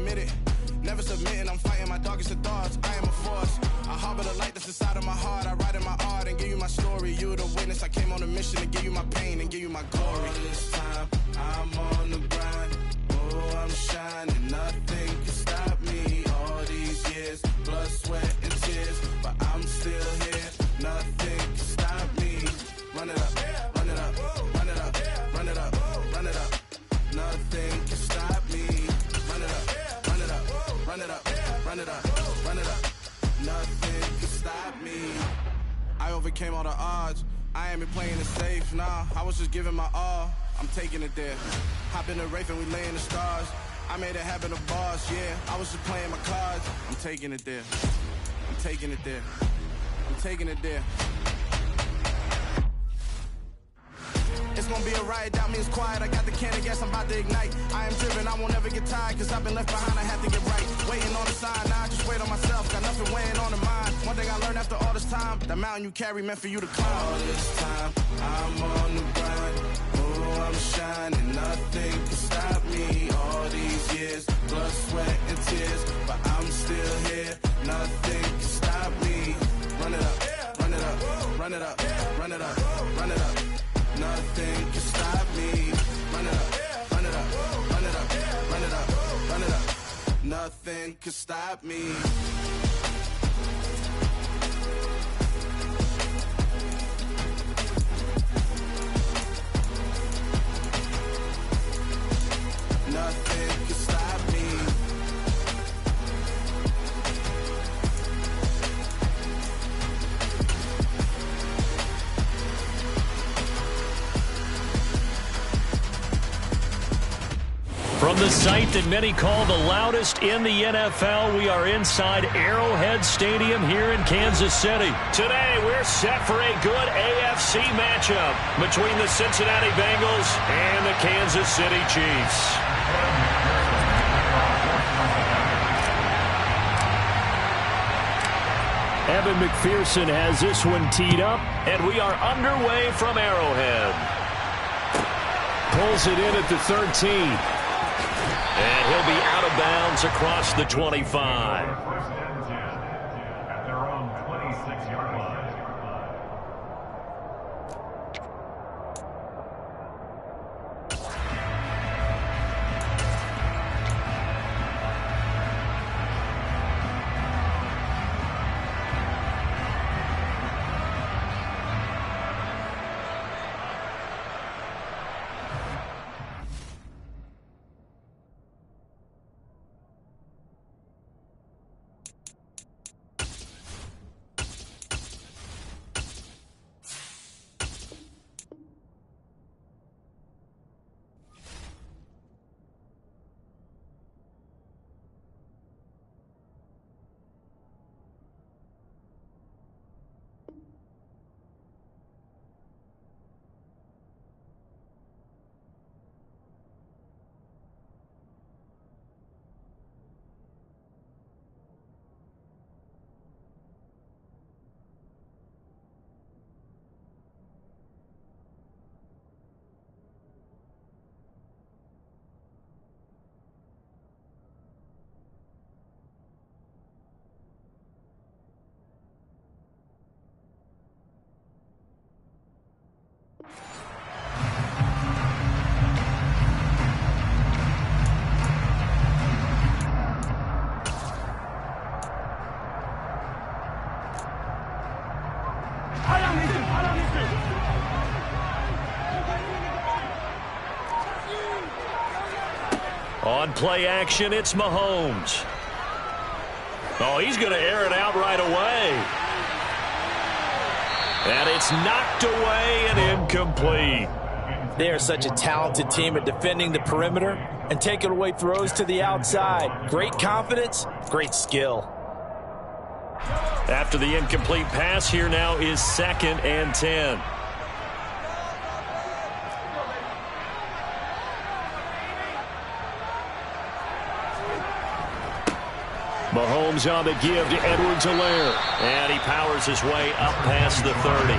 admit it. Never submitting, I'm fighting my darkest of thoughts. I am a force. I harbor the light that's inside of my heart. I write in my art and give you my story. You the witness. I came on a mission to give you my pain and give you my glory. All this time, I'm on the grind. Oh, I'm shining. Nothing can stop me. All these years, blood, sweat, and tears. But I'm still here. Nothing can stop me. Run it up, run it up, run it up, run it up, run it up. Nothing can stop me. Run it up, run it up, run it up, run it up, run it up. Nothing can stop me. I overcame all the odds. I ain't been playing it safe, nah. I was just giving my all. I'm taking it there. Hop in the Wraith and we lay in the stars. I made it happen to bars, yeah. I was just playing my cards. I'm taking it there. I'm taking it there. I'm taking it there. It's gonna be a riot, doubt me it's quiet. I got the can of gas, I'm about to ignite. I am driven, I won't ever get tired, cause I've been left behind, I have to get right. Waiting on the sign, now I just wait on myself, got nothing weighing on the mind. One thing I learned after all this time, that mountain you carry meant for you to climb. All this time, I'm on the grind. Oh, I'm shining, nothing can stop me. All these years, blood, sweat, and tears, but I'm still here. Nothing can stop me. Run it up, run it up, run it up, run it up, run it up. Nothing can stop me. Run it up, run it up, run it up, run it up, run it up. Nothing can stop me. Nothing can stop me. From the site that many call the loudest in the NFL, we are inside Arrowhead Stadium here in Kansas City. Today, we're set for a good AFC matchup between the Cincinnati Bengals and the Kansas City Chiefs. Evan McPherson has this one teed up, and we are underway from Arrowhead. Pulls it in at the 13. And he'll be out of bounds across the 25. At their own 26-yard line. On play action, it's Mahomes. Oh, he's going to air it out right away. And it's knocked away and incomplete. They are such a talented team at defending the perimeter and taking away throws to the outside. Great confidence, great skill. After the incomplete pass, here now is 2nd and 10. Mahomes on the give to Edwards-Helaire. And he powers his way up past the 30.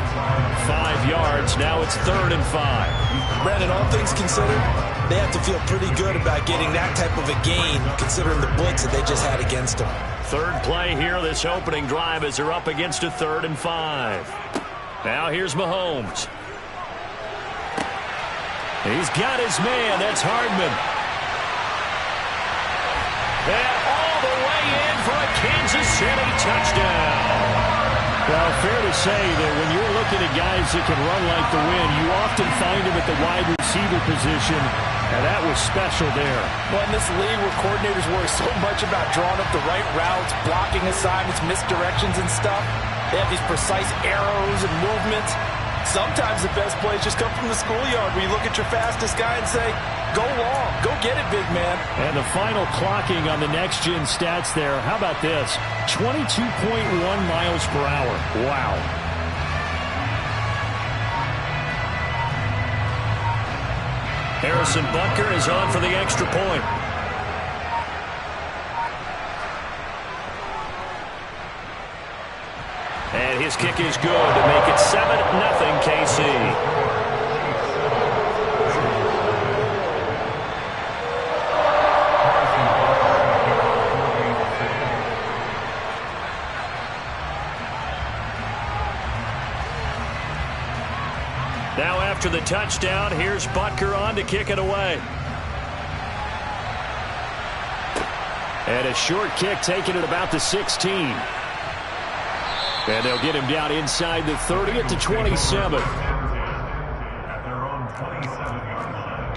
5 yards. Now it's 3rd and 5. Brandon, all things considered, they have to feel pretty good about getting that type of a gain, considering the blitz that they just had against them. Third play here, this opening drive, as they're up against a 3rd and 5. Now here's Mahomes. He's got his man. That's Hardman. And all the way in for a Kansas City touchdown. Well, fair to say that when you're looking at guys that can run like the wind, you often find them at the wide receiver position, and that was special there. Well, in this league where coordinators worry so much about drawing up the right routes, blocking assignments, misdirections and stuff, they have these precise arrows and movements. Sometimes the best plays just come from the schoolyard where you look at your fastest guy and say, go long, go get it, big man. And the final clocking on the next-gen stats there, how about this? 22.1 miles per hour. Wow. Harrison Butker is on for the extra point. And his kick is good to make it 7-0 KC. Now after the touchdown, here's Butker on to kick it away. And a short kick taken at about the 16. And they'll get him down inside the 30 at the 27. At their own 27-yard line.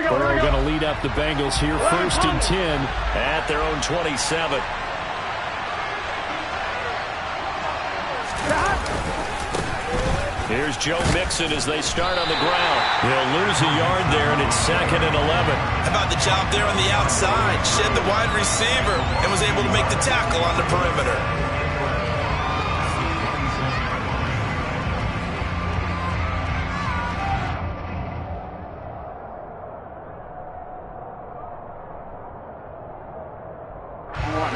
Burrow going to lead up the Bengals here, 1st and 10 at their own 27. Here's Joe Mixon as they start on the ground. They'll lose a yard there, and it's 2nd and 11. How about the job there on the outside? Shed the wide receiver and was able to make the tackle on the perimeter.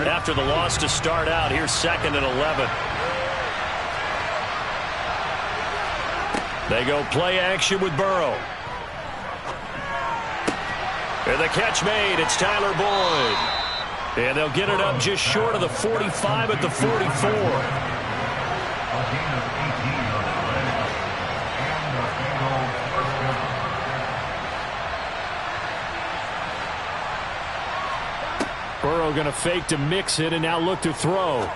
After the loss to start out, here's 2nd and 11. They go play action with Burrow. And the catch made. It's Tyler Boyd. And they'll get it up just short of the 45 at the 44. A gain of 18 on the play. And the Bengals first down. Burrow going to fake to mix it and now look to throw.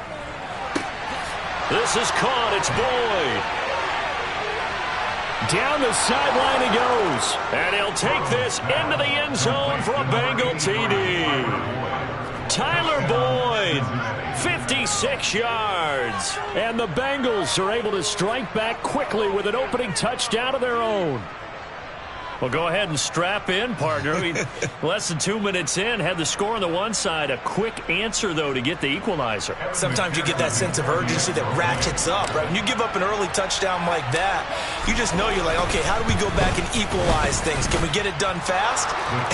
This is caught. It's Boyd. Down the sideline he goes. And he'll take this into the end zone for a Bengal TD. Tyler Boyd, 56 yards. And the Bengals are able to strike back quickly with an opening touchdown of their own. Well, go ahead and strap in, partner. Less than 2 minutes in, had the score on the one side. A quick answer, though, to get the equalizer. Sometimes you get that sense of urgency that ratchets up, right? When you give up an early touchdown like that, you just know you're like, okay, how do we go back and equalize things? Can we get it done fast?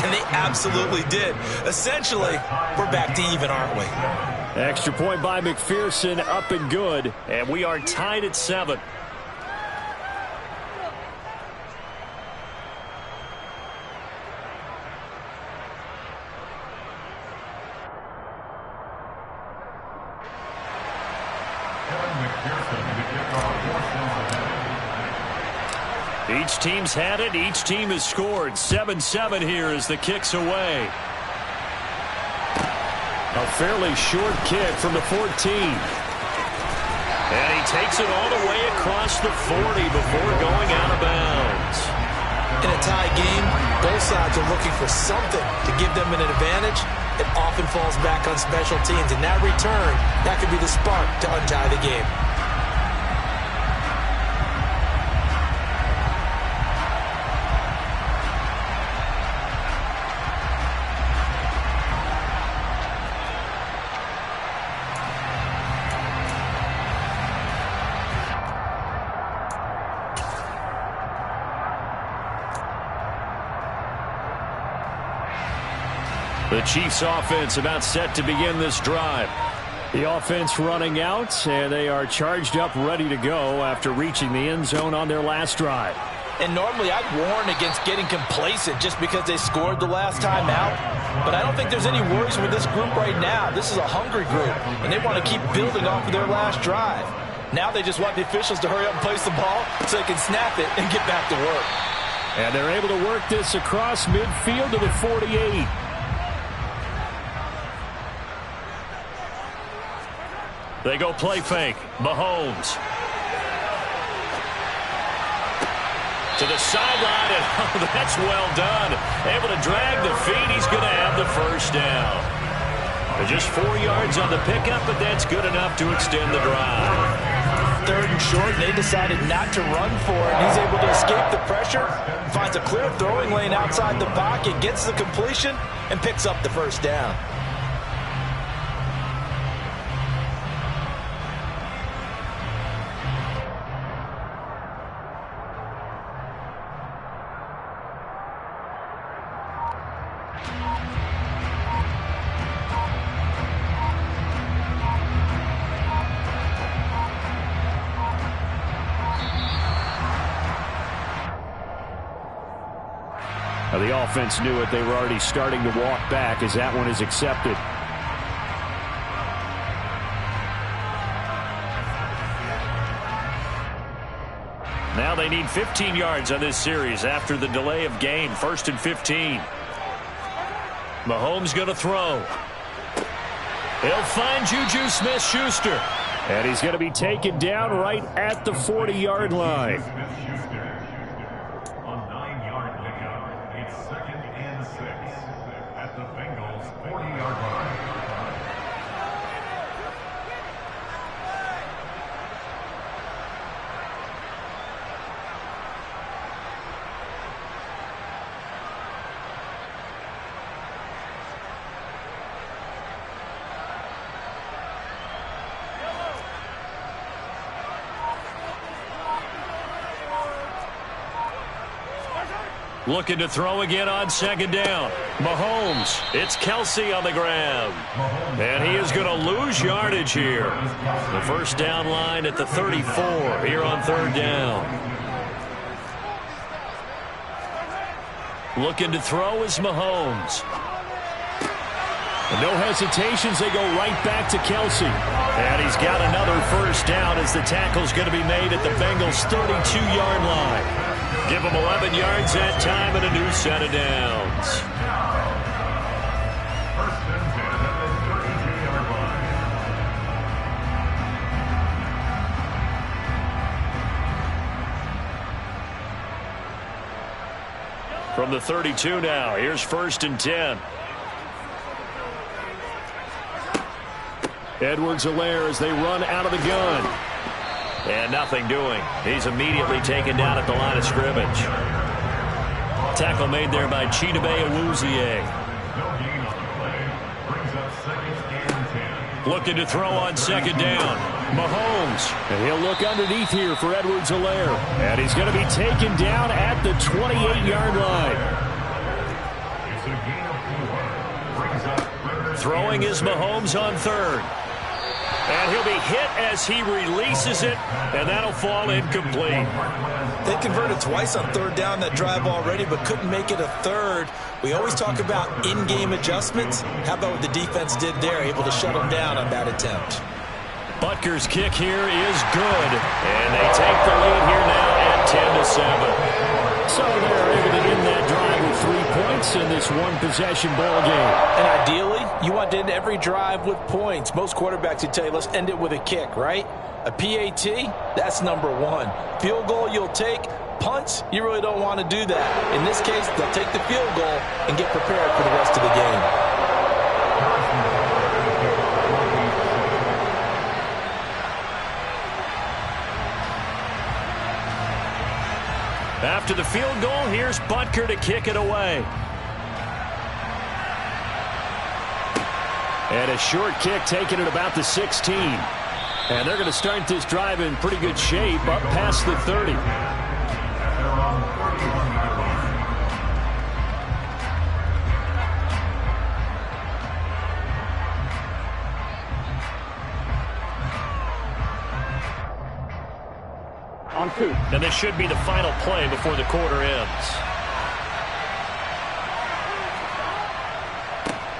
And they absolutely did. Essentially, we're back to even, aren't we? Extra point by McPherson, up and good. And we are tied at 7. Each team's had it. Each team has scored. 7-7 here as the kick's away. A fairly short kick from the 14. And he takes it all the way across the 40 before going out of bounds. In a tie game, both sides are looking for something to give them an advantage. It often falls back on special teams. And that return, that could be the spark to untie the game. The Chiefs offense about set to begin this drive. The offense running out, and they are charged up, ready to go after reaching the end zone on their last drive. And normally I'd warn against getting complacent just because they scored the last time out. But I don't think there's any worries with this group right now. This is a hungry group, and they want to keep building off of their last drive. Now they just want the officials to hurry up and place the ball so they can snap it and get back to work. And they're able to work this across midfield to the 48. They go play fake. Mahomes. To the sideline, and oh, that's well done. Able to drag the feet. He's going to have the first down. Just 4 yards on the pickup, but that's good enough to extend the drive. 3rd and short, they decided not to run for it. He's able to escape the pressure, finds a clear throwing lane outside the pocket, gets the completion, and picks up the first down. The offense knew it. They were already starting to walk back as that one is accepted. Now they need 15 yards on this series after the delay of game. 1st and 15. Mahomes going to throw. He'll find Juju Smith-Schuster. And he's going to be taken down right at the 40-yard line. Looking to throw again on 2nd down. Mahomes. It's Kelsey on the grab. And he is going to lose yardage here. The first down line at the 34 here on 3rd down. Looking to throw is Mahomes. No hesitations. They go right back to Kelsey. And he's got another first down as the tackle's going to be made at the Bengals' 32-yard line. Give them 11 yards that time and a new set of downs. 1st and 10 at the 32-yard line. From the 32 now, here's 1st and 10. Edwards-Helaire as they run out of the gun. And nothing doing. He's immediately taken down at the line of scrimmage. Tackle made there by Chidobe Awuzie. Looking to throw on 2nd down. Mahomes. And he'll look underneath here for Edwards-Helaire. And he's going to be taken down at the 28-yard line. Throwing is Mahomes on 3rd. And he'll be hit as he releases it, and that'll fall incomplete. They converted twice on 3rd down that drive already, but couldn't make it a 3rd. We always talk about in-game adjustments. How about what the defense did there, able to shut them down on that attempt? Butker's kick here is good, and they take the lead here now at 10-7. So they're able to end that drive with 3 points in this one-possession ball game. And ideally, you want to end every drive with points. Most quarterbacks would tell you, let's end it with a kick, right? A PAT, that's number 1. Field goal you'll take. Punts, you really don't want to do that. In this case, they'll take the field goal and get prepared for the rest of the game. After the field goal, here's Butker to kick it away. And a short kick taken at about the 16. And they're going to start this drive in pretty good shape up past the 30. On 2. And this should be the final play before the quarter ends.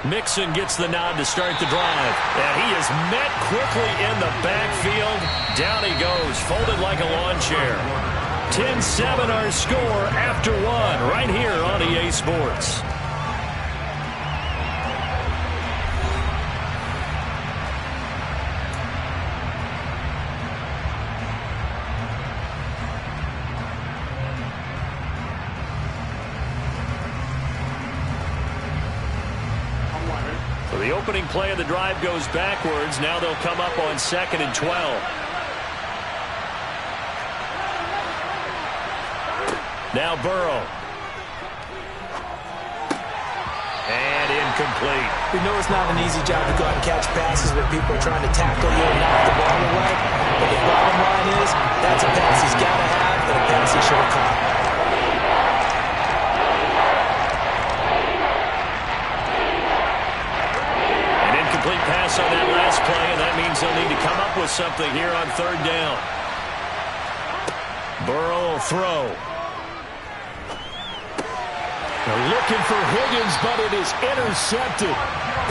Mixon gets the nod to start the drive. And he is met quickly in the backfield. Down he goes, folded like a lawn chair. 10-7 our score after 1 right here on EA Sports. So the opening play of the drive goes backwards. Now they'll come up on 2nd and 12. Now Burrow. And incomplete. We know it's not an easy job to go out and catch passes when people are trying to tackle you and knock the ball away. But the bottom line is, that's a pass he's got to have and a pass he should have caught. Complete pass on that last play, and that means they'll need to come up with something here on 3rd down. Burrow will throw. They're looking for Higgins, but it is intercepted.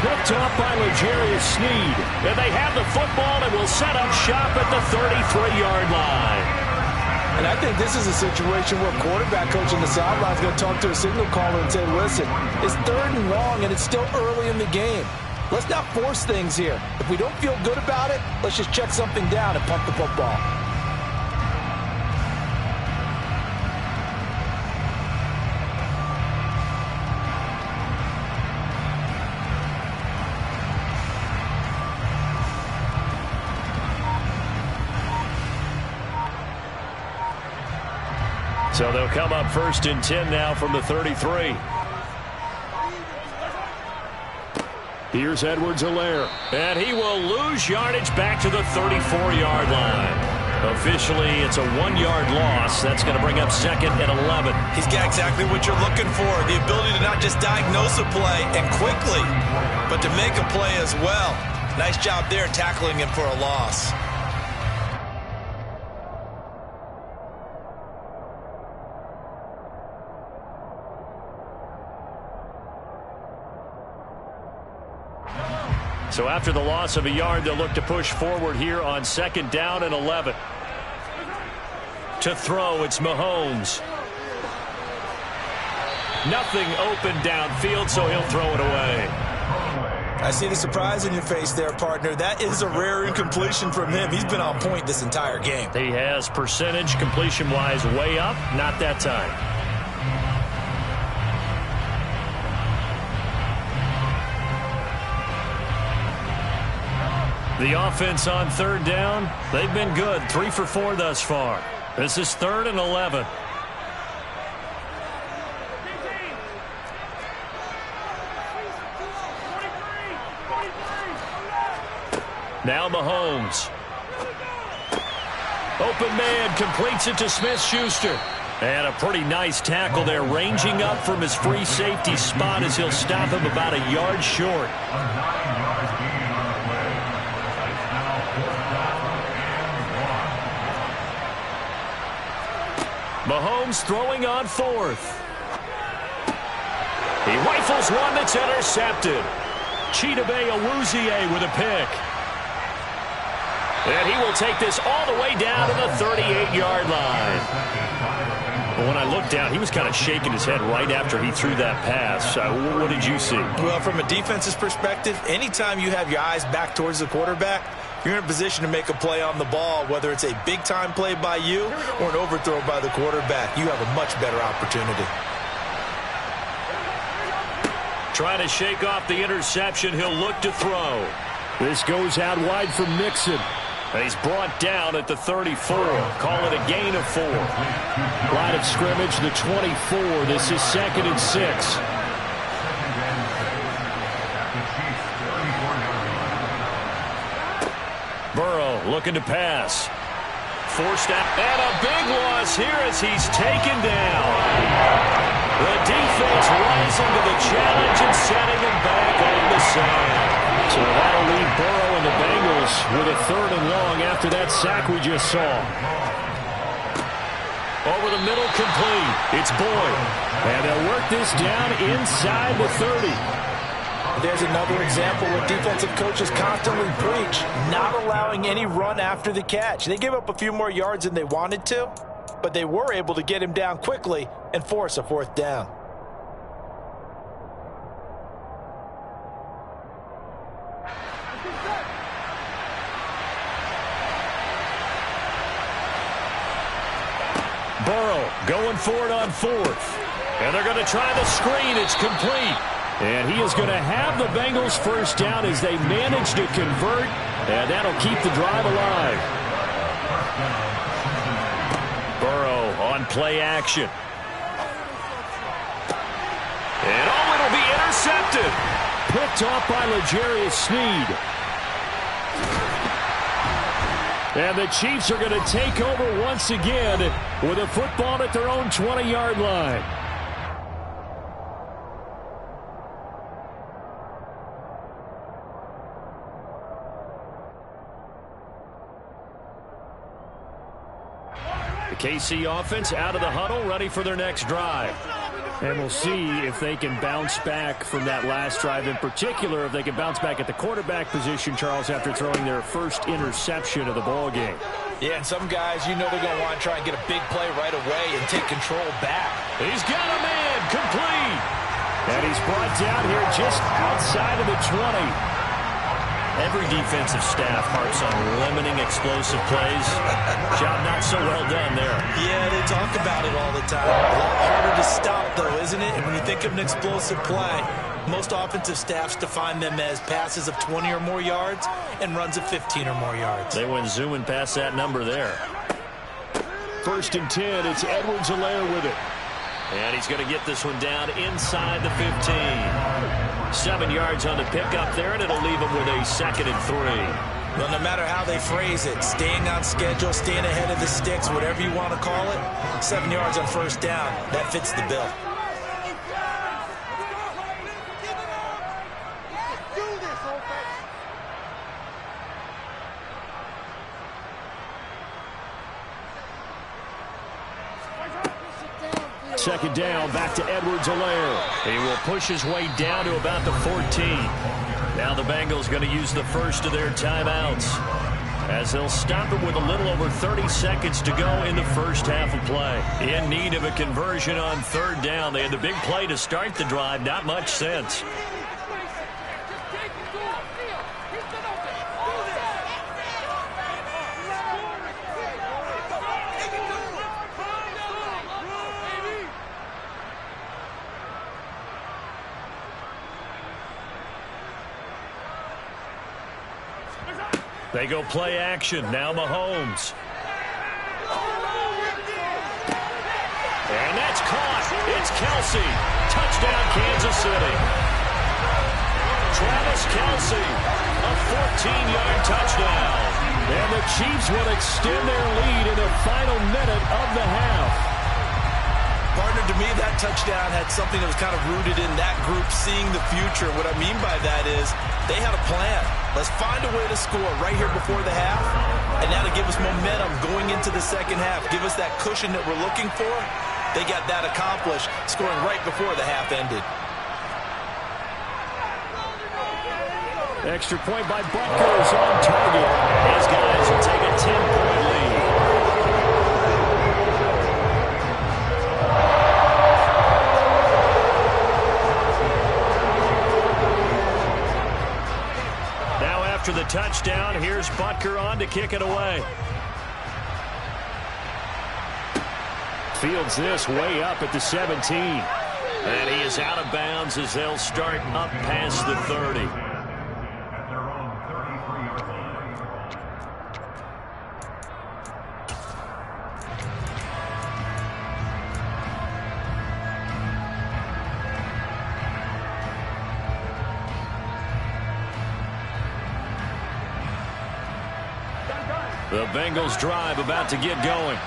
Picked off by L'Jarius Sneed. And they have the football and will set up shop at the 33-yard line. And I think this is a situation where quarterback coach on the sideline is going to talk to a signal caller and say, listen, it's 3rd and long, and it's still early in the game. Let's not force things here. If we don't feel good about it, let's just check something down and pump the football. So they'll come up 1st and 10 now from the 33. Here's Edwards-Helaire. And he will lose yardage back to the 34-yard line. Officially, it's a 1-yard loss. That's going to bring up 2nd and 11. He's got exactly what you're looking for, the ability to not just diagnose a play and quickly, but to make a play as well. Nice job there tackling him for a loss. So after the loss of a yard, they'll look to push forward here on 2nd down and 11. To throw, it's Mahomes. Nothing open downfield, so he'll throw it away. I see the surprise in your face there, partner. That is a rare incompletion from him. He's been on point this entire game. He has percentage completion-wise way up, not that time. The offense on 3rd down, they've been good. 3 for 4 thus far. This is 3rd and 11. Now Mahomes. Open man completes it to Smith-Schuster. And a pretty nice tackle there, ranging up from his free safety spot as he'll stop him about a yard short. Mahomes throwing on 4th. He rifles one that's intercepted. Chidobe Awuzie with a pick. And he will take this all the way down to the 38-yard line. But when I looked down, he was kind of shaking his head right after he threw that pass. What did you see? Well, from a defense's perspective, anytime you have your eyes back towards the quarterback, you're in a position to make a play on the ball, whether it's a big-time play by you or an overthrow by the quarterback. You have a much better opportunity. Trying to shake off the interception. He'll look to throw. This goes out wide for Mixon. And he's brought down at the 34. Call it a gain of 4. Line of scrimmage, the 24. This is 2nd and 6. Burrow looking to pass. Forced out. And a big loss here as he's taken down. The defense rising to the challenge and setting him back on the sand. So that'll leave Burrow and the Bengals with a 3rd and long after that sack we just saw. Over the middle, complete. It's Boyd. And they'll work this down inside the 30. There's another example where defensive coaches constantly preach, not allowing any run after the catch. They gave up a few more yards than they wanted to, but they were able to get him down quickly and force a fourth down. Burrow going for it on fourth. And they're going to try the screen. It's complete. And he is going to have the Bengals first down as they manage to convert. And that'll keep the drive alive. Burrow on play action. And it'll be intercepted. Picked off by L'Jarius Sneed. And the Chiefs are going to take over once again with a football at their own 20-yard line. The KC offense out of the huddle, ready for their next drive. And we'll see if they can bounce back from that last drive. In particular, if they can bounce back at the quarterback position, Charles, after throwing their first interception of the ball game. Yeah, and some guys, you know they're going to want to try and get a big play right away and take control back. He's got a man, complete. And he's brought down here just outside of the 20. Every defensive staff harps on limiting explosive plays. Job not so well done there. Yeah, they talk about it all the time. A lot harder to stop, though, isn't it? And when you think of an explosive play, most offensive staffs define them as passes of 20 or more yards and runs of 15 or more yards. They went zooming past that number there. 1st and 10, it's Edwards-Helaire with it. And he's going to get this one down inside the 15. 7 yards on the pickup there, and it'll leave him with a 2nd and 3. Well, no matter how they phrase it, staying on schedule, staying ahead of the sticks, whatever you want to call it, 7 yards on first down, that fits the bill. Second down, back to Edwards-Helaire. He will push his way down to about the 14. Now the Bengals going to use the first of their timeouts, as they'll stop it with a little over 30 seconds to go in the first half of play. In need of a conversion on 3rd down. They had the big play to start the drive. Not much sense. They go play action. Now Mahomes. And that's caught. It's Kelce. Touchdown, Kansas City. Travis Kelce, a 14-yard touchdown. And the Chiefs will extend their lead in the final minute of the half. Partner, to me, that touchdown had something that was kind of rooted in that group seeing the future. What I mean by that is they had a plan. Let's find a way to score right here before the half, and now to give us momentum going into the second half, give us that cushion that we're looking for. They got that accomplished, scoring right before the half ended. Extra point by Butker is on target. These guys will take a 10-point lead. After the touchdown, here's Butker on to kick it away. Fields this way up at the 17. And he is out of bounds as they'll start up past the 30. At their own 33-yard line. The Bengals drive about to get going.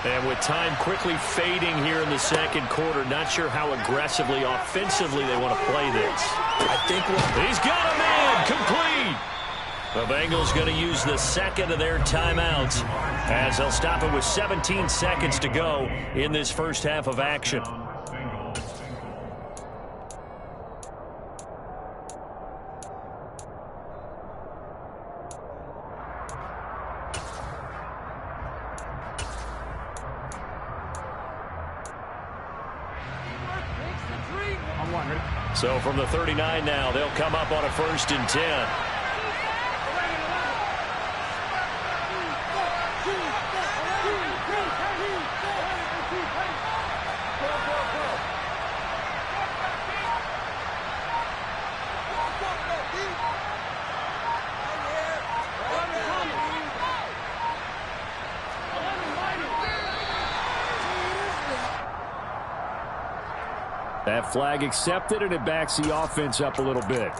And with time quickly fading here in the second quarter, not sure how aggressively, offensively they want to play this. I think he's got a man, complete. The Bengals going to use the second of their timeouts as they'll stop it with 17 seconds to go in this first half of action. So from the 39 now, they'll come up on a 1st and 10. That flag accepted, and it backs the offense up a little bit.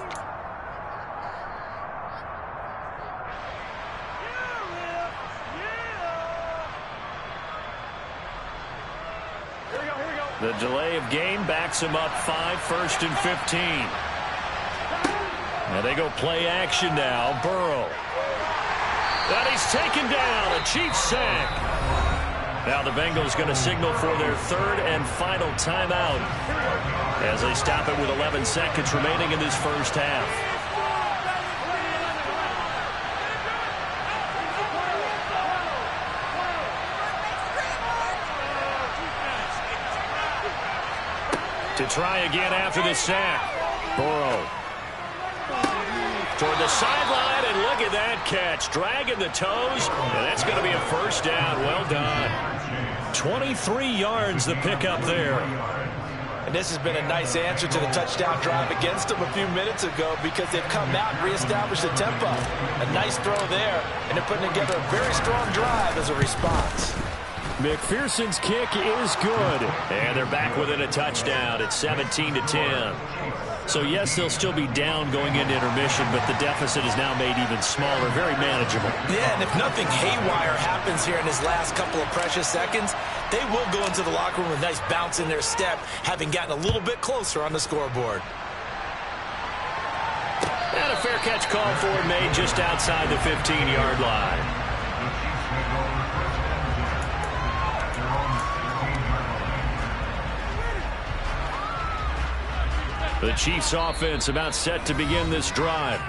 The delay of game backs him up 5, 1st and 15. Now they go play action now. Burrow. And he's taken down. A Chiefs sack. Now the Bengals going to signal for their 3rd and final timeout as they stop it with 11 seconds remaining in this first half. To try again after the sack. Burrow. Toward the sideline, and look at that catch. Dragging the toes, and that's going to be a 1st down. Well done. 23 yards the pickup there. And this has been a nice answer to the touchdown drive against them a few minutes ago because they've come out and reestablished the tempo. A nice throw there, and they're putting together a very strong drive as a response. McPherson's kick is good. And they're back within a touchdown at 17-10. So, yes, they'll still be down going into intermission, but the deficit is now made even smaller, very manageable. Yeah, and if nothing haywire happens here in his last couple of precious seconds, they will go into the locker room with a nice bounce in their step, having gotten a little bit closer on the scoreboard. And a fair catch call for it made just outside the 15-yard line. The Chiefs offense about set to begin this drive.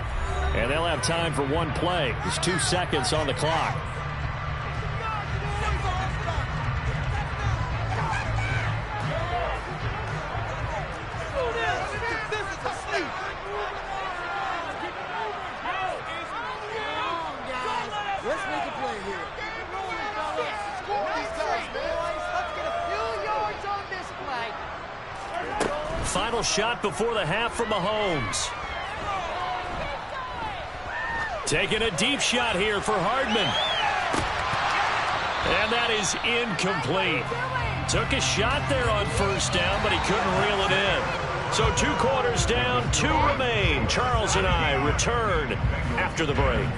And they'll have time for one play. There's 2 seconds on the clock. Let's make a play here. Score these guys, boys. Let's get a few yards on this play. Final shot before the half from Mahomes. Taking a deep shot here for Hardman. And that is incomplete. Took a shot there on 1st down, but he couldn't reel it in. So 2 quarters down, 2 remain. Charles and I return after the break.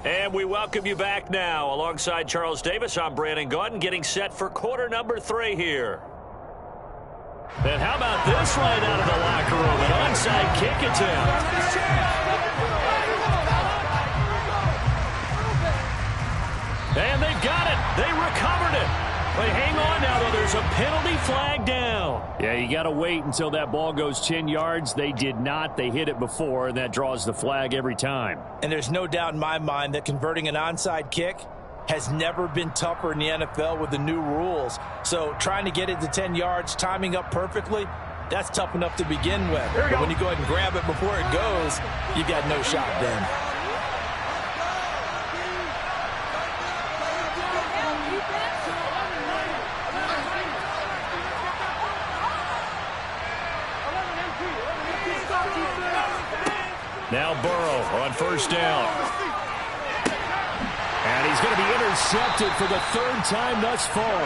And we welcome you back now. Alongside Charles Davis, I'm Brandon Gaudin, getting set for quarter number 3 here. And how about this right out of the locker room? An onside kick attempt. And they've got it. They recovered it. But hang on now, though. There's a penalty flag down. Yeah, you got to wait until that ball goes 10 yards. They did not. They hit it before, and that draws the flag every time. And there's no doubt in my mind that converting an onside kick has never been tougher in the NFL with the new rules. So trying to get it to 10 yards, timing up perfectly, that's tough enough to begin with. But when you go ahead and grab it before it goes, you've got no shot then. Now Burrow on 1st down. And he's going to be intercepted for the third time thus far.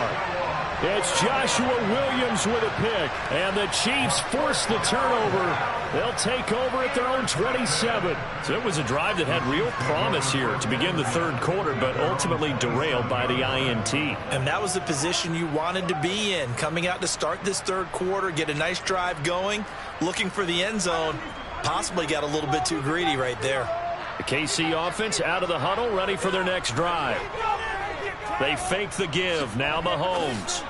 It's Joshua Williams with a pick. And the Chiefs force the turnover. They'll take over at their own 27. So it was a drive that had real promise here to begin the third quarter, but ultimately derailed by the INT. And that was the position you wanted to be in. Coming out to start this third quarter, get a nice drive going, looking for the end zone. Possibly got a little bit too greedy right there. The KC offense out of the huddle, ready for their next drive. They fake the give. Now Mahomes.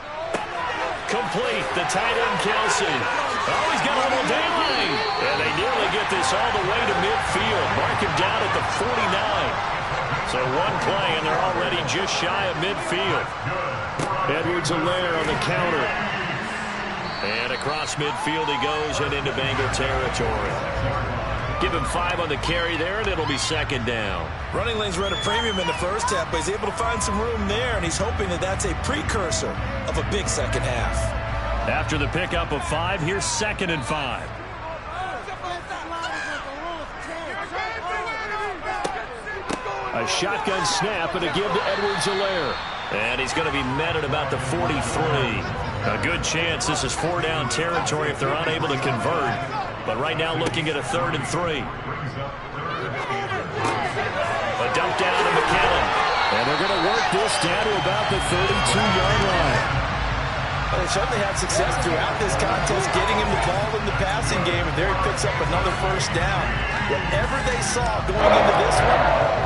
Complete. The tight end, Kelsey. Oh, he's got a little dangling. And they nearly get this all the way to midfield. Mark him down at the 49. So one play, and they're already just shy of midfield. Edwards-Helaire on the counter. And across midfield he goes and into Bengal territory. Give him 5 on the carry there, and it'll be second down. Running lanes run a premium in the first half, but he's able to find some room there, and he's hoping that that's a precursor of a big second half. After the pickup of 5, here's 2nd and 5. A shotgun snap and a give to Edwards-Helaire. And he's going to be met at about the 43. A good chance this is 4-down territory if they're unable to convert. But right now looking at a 3rd and 3. A dump down to McKinnon. And they're going to work this down to about the 32-yard line. Well, they certainly had success throughout this contest, getting him the ball in the passing game, and there he picks up another first down. Whatever they saw going into this one,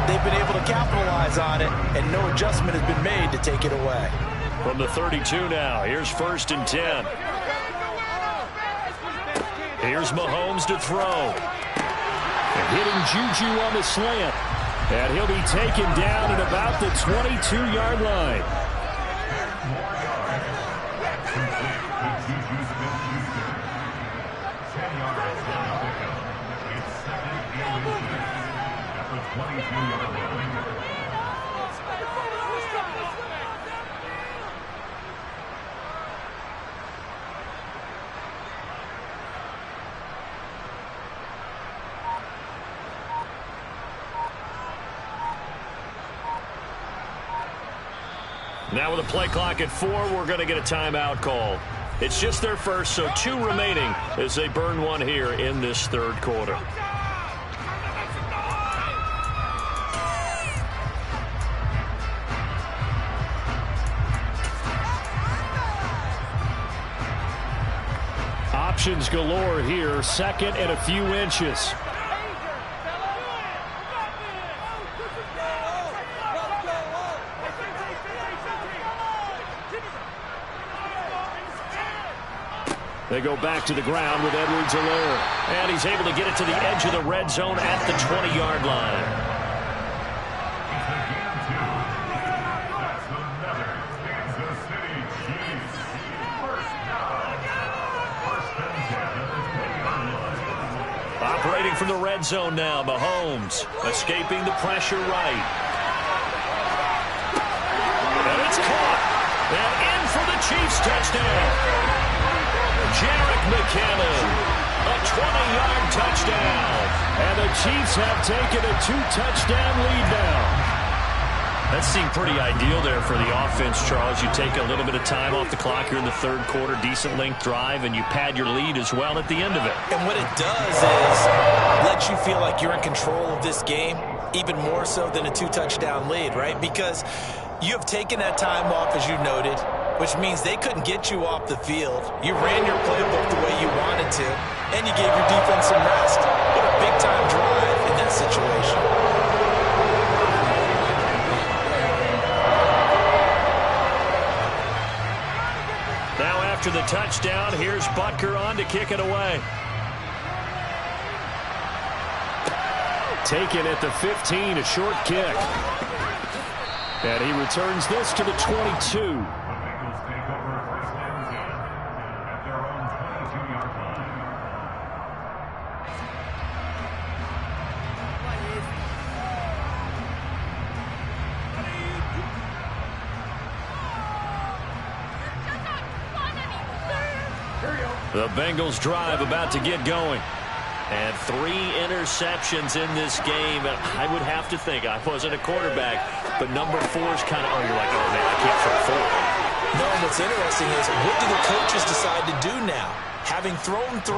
they've been able to capitalize on it, and no adjustment has been made to take it away. From the 32 now, here's 1st and 10. Here's Mahomes to throw. And hitting Juju on the slant. And he'll be taken down at about the 22-yard line. Now with a play clock at 4, we're going to get a timeout call. It's just their first, so 2 remaining as they burn one here in this third quarter. Options galore here, 2nd and a few inches. They go back to the ground with Edwards-Helaire. And he's able to get it to the edge of the red zone at the 20-yard line. Operating from the red zone now, Mahomes escaping the pressure right. And it's caught. And in for the Chiefs touchdown. Jerick McKinnon, a 20-yard touchdown. And the Chiefs have taken a 2-touchdown lead now. That seemed pretty ideal there for the offense, Charles. You take a little bit of time off the clock here in the third quarter, decent length drive, and you pad your lead as well at the end of it. And what it does is let you feel like you're in control of this game, even more so than a 2-touchdown lead, right? Because you have taken that time off, as you noted, which means they couldn't get you off the field. You ran your playbook the way you wanted to, and you gave your defense some rest. What a big-time drive in that situation. Now after the touchdown, here's Butker on to kick it away. Taken at the 15, a short kick. And he returns this to the 22. The Bengals drive about to get going. And 3 interceptions in this game. And I would have to think, I wasn't a quarterback, but number 4 is kind of, you're like, oh, man, I can't throw 4. No, what's interesting is, what do the coaches decide to do now? Having thrown 3,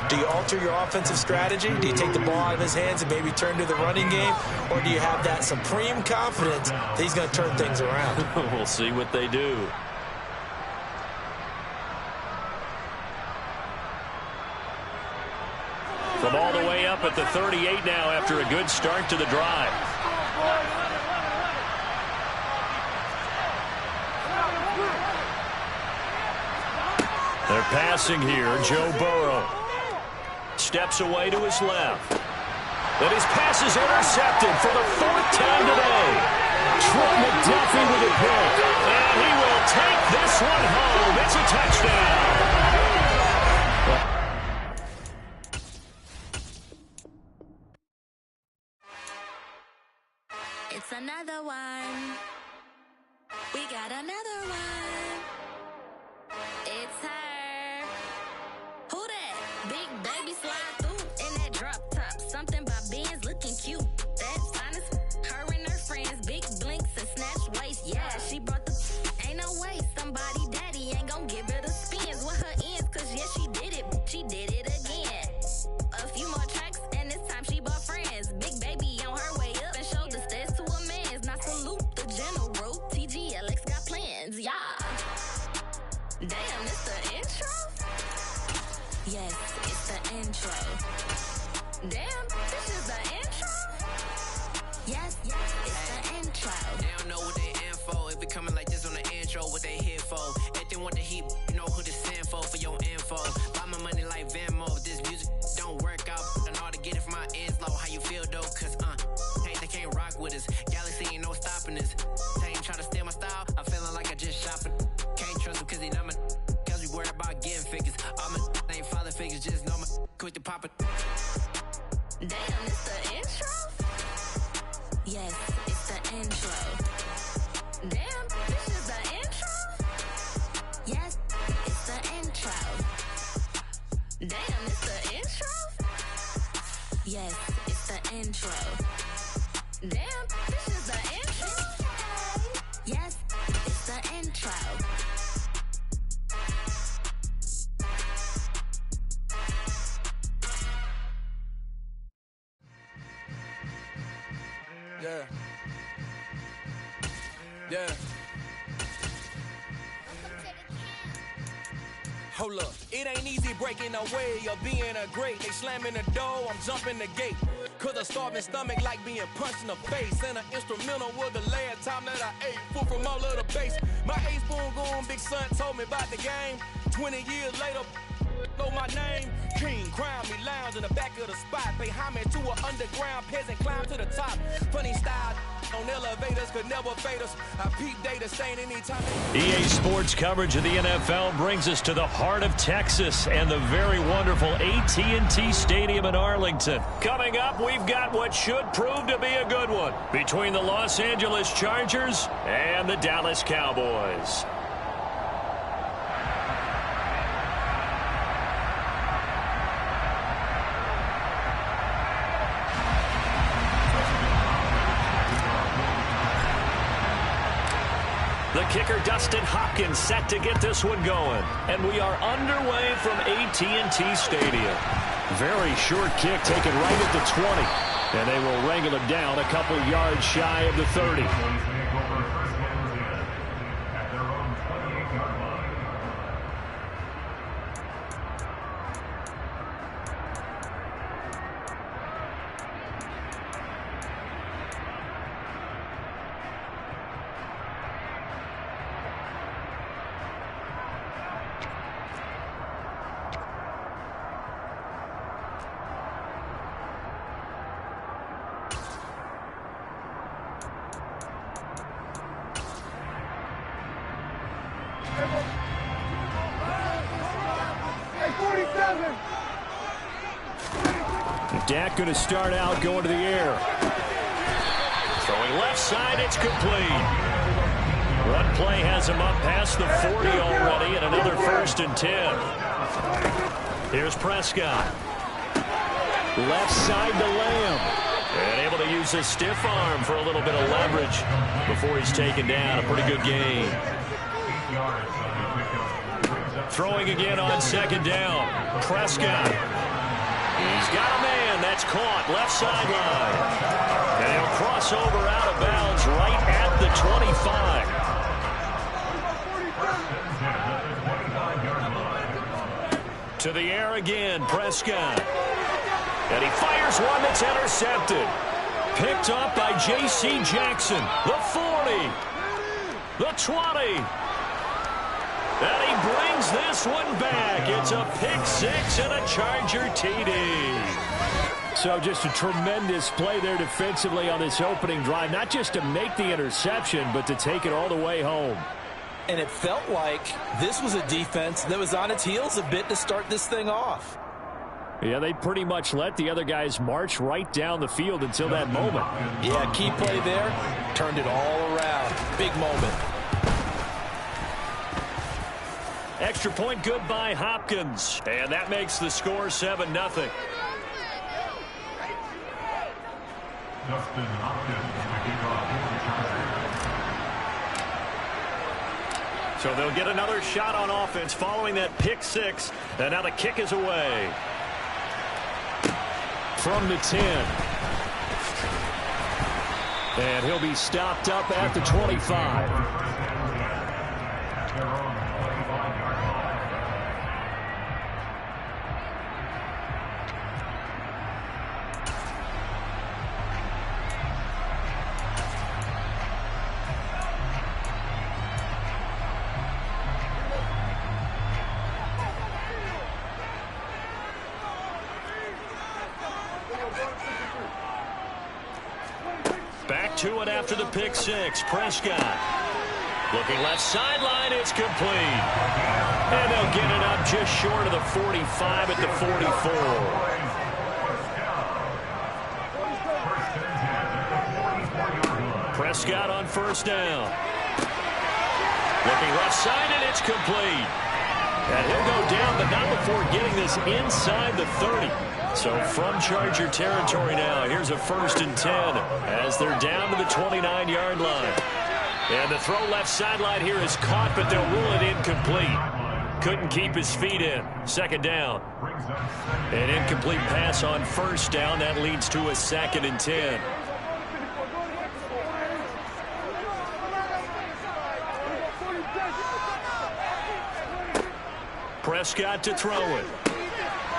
do you alter your offensive strategy? Do you take the ball out of his hands and maybe turn to the running game? Or do you have that supreme confidence that he's going to turn things around? We'll see what they do. From all the way up at the 38 now after a good start to the drive. They're passing here. Joe Burrow steps away to his left. And his pass is intercepted for the 4th time today. Trent McDuffie with a pick. And he will take this one home. It's a touchdown. It's another one. We got another one. It's her. Who that? Big baby slide through in that drop top. Something by Benz looking cute. That's honest. Her and her friends, big blinks and snatch waist. Yeah, she brought the. Ain't no way somebody daddy ain't gon' give her the spins with her ends. Cause yeah, she did it. She did it again. A few more tracks and this time she bought friends. Big baby on her way up and showed the stairs to a man's. Now salute the general. TGLX got plans, yeah. Damn, it's the intro? Yes, it's the intro. Damn, this is the intro? Yes, it's the intro. They don't know what they in for. If it coming like this on the intro, what they here for? If they want the heat, you know who to send for your info. Buy my money like Venmo. If this music don't work out, I know how to get it from my ends low. How you feel though? Cause hey, they can't rock with us. Galaxy ain't no stopping us. They ain't trying to steal my style. I'm feeling like I just shopping. Can't trust them cause they not my. Cause we worried about getting figures. All my ain't father figures, just know my quick to pop it. Damn, it's the intro? Yes, it's the intro. Damn, this is the intro? Yes, it's the intro. Damn, it's the intro? Yes, it's the intro. Damn, this is the intro? Yes, it's the intro. Yeah. Yeah. Hold up. It ain't easy breaking away or being a great. They slamming the door, I'm jumping the gate. Cause a starving stomach like being punched in the face. And an instrumental was the last time that I ate. Food from all of the base. My A-spoon going, big son told me about the game. 20 years later, know my name. King, crown me, lounge in the back of the spot. Pay homage to an underground peasant, climb to the top. Funny style on elevators could never fade us. I peep data stain anytime. EA Sports coverage of the NFL brings us to the heart of Texas and the very wonderful AT&T Stadium in Arlington. Coming up, we've got what should prove to be a good one between the Los Angeles Chargers and the Dallas Cowboys. The kicker, Dustin Hopkins, set to get this one going. And we are underway from AT&T Stadium. Very short kick taken right at the 20. And they will wrangle it down a couple yards shy of the 30. At their own 28-yard line. Dak going to start out going to the air. Throwing left side, it's complete. One play has him up past the 40 already, and another 1st and 10. Here's Prescott. Left side to Lamb. And able to use his stiff arm for a little bit of leverage before he's taken down. A pretty good gain. Throwing again on second down. Prescott. He's got a man. That's caught. Left sideline. And he'll cross over out of bounds right at the 25. To the air again. Prescott. And he fires one that's intercepted. Picked up by J.C. Jackson. The 40. The 20. And he brings this one back. It's a pick six and a Charger TD. So just a tremendous play there defensively on this opening drive. Not just to make the interception, but to take it all the way home. And it felt like this was a defense that was on its heels a bit to start this thing off. Yeah, they pretty much let the other guys march right down the field until that moment. Yeah, key play there. Turned it all around. Big moment. Extra point good by Hopkins. And that makes the score 7-0. Justin Hopkins, so they'll get another shot on offense following that pick six. And now the kick is away. From the 10. And he'll be stopped up at the 25. Back to it after the pick six. Prescott. Looking left sideline. It's complete. And they'll get it up just short of the 45 at the 44. Prescott on first down. Looking left side, and it's complete. And he'll go down, but not before getting this inside the 30. So from Charger territory now, here's a 1st and 10 as they're down to the 29-yard line. And the throw left sideline here is caught, but they'll rule it incomplete. Couldn't keep his feet in. 2nd down. An incomplete pass on 1st down. That leads to a 2nd and 10. Prescott to throw it.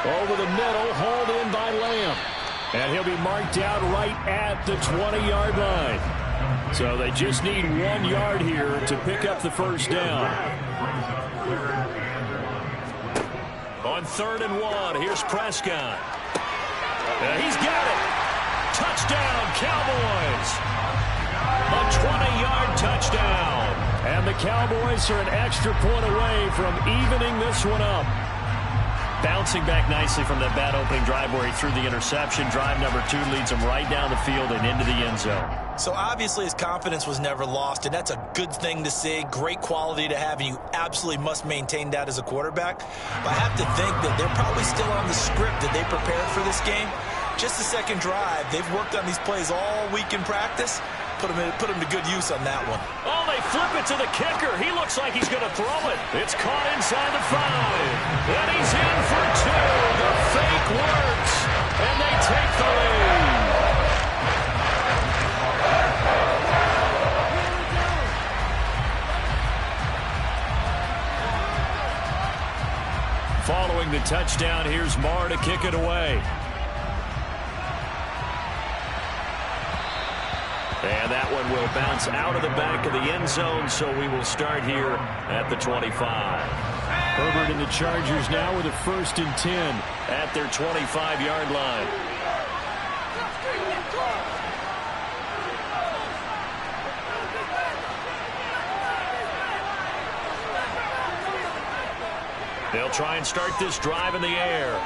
Over the middle, hauled in by Lamb. And he'll be marked out right at the 20-yard line. So they just need 1 yard here to pick up the 1st down. On 3rd and 1, here's Prescott. He's got it. Touchdown, Cowboys. A 20-yard touchdown. And the Cowboys are an extra point away from evening this one up. Bouncing back nicely from that bad opening drive where he threw the interception. Drive number 2 leads him right down the field and into the end zone. So obviously his confidence was never lost, and that's a good thing to see. Great quality to have, and you absolutely must maintain that as a quarterback. But I have to think that they're probably still on the script that they prepared for this game. Just the second drive. They've worked on these plays all week in practice. Put him to good use on that one. Oh, they flip it to the kicker. He looks like he's going to throw it. It's caught inside the 5. And he's in for 2. The fake works. And they take the lead. Following the touchdown, here's Marr to kick it away. And that one will bounce out of the back of the end zone, so we will start here at the 25. Herbert and the Chargers now with a 1st and 10 at their 25-yard line. They'll try and start this drive in the air.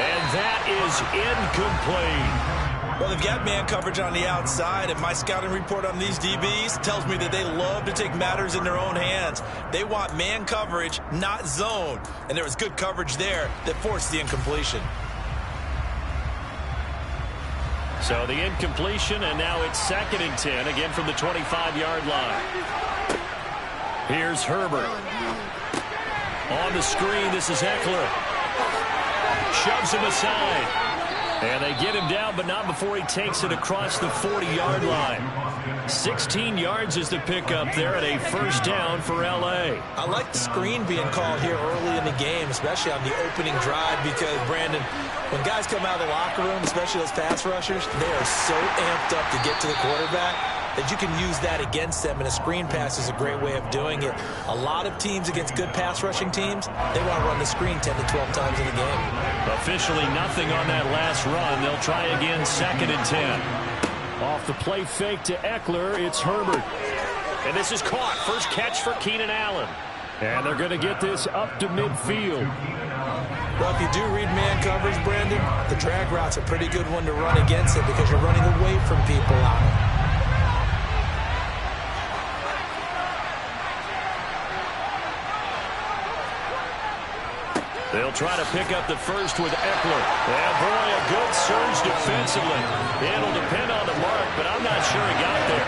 And that is incomplete. Well, they've got man coverage on the outside, and my scouting report on these DBs tells me that they love to take matters in their own hands. They want man coverage, not zone. And there was good coverage there that forced the incompletion. So the incompletion, and now it's 2nd and 10, again from the 25-yard line. Here's Herbert. On the screen, this is Eckler. Shoves him aside. And they get him down, but not before he takes it across the 40-yard line. 16 yards is the pickup there, and a first down for L.A. I like the screen being called here early in the game, especially on the opening drive, because, Brandon, when guys come out of the locker room, especially those pass rushers, they are so amped up to get to the quarterback that you can use that against them, and a screen pass is a great way of doing it. A lot of teams against good pass rushing teams, they want to run the screen 10 to 12 times in the game. Officially nothing on that last run. They'll try again, 2nd and 10. Off the play fake to Eckler, it's Herbert. And this is caught. First catch for Keenan Allen. And they're going to get this up to midfield. Well, if you do read man coverage, Brandon, the drag route's a pretty good one to run against it because you're running away from people out. They'll try to pick up the first with Eckler. And boy, a good surge defensively. It'll depend on the mark, but I'm not sure he got there.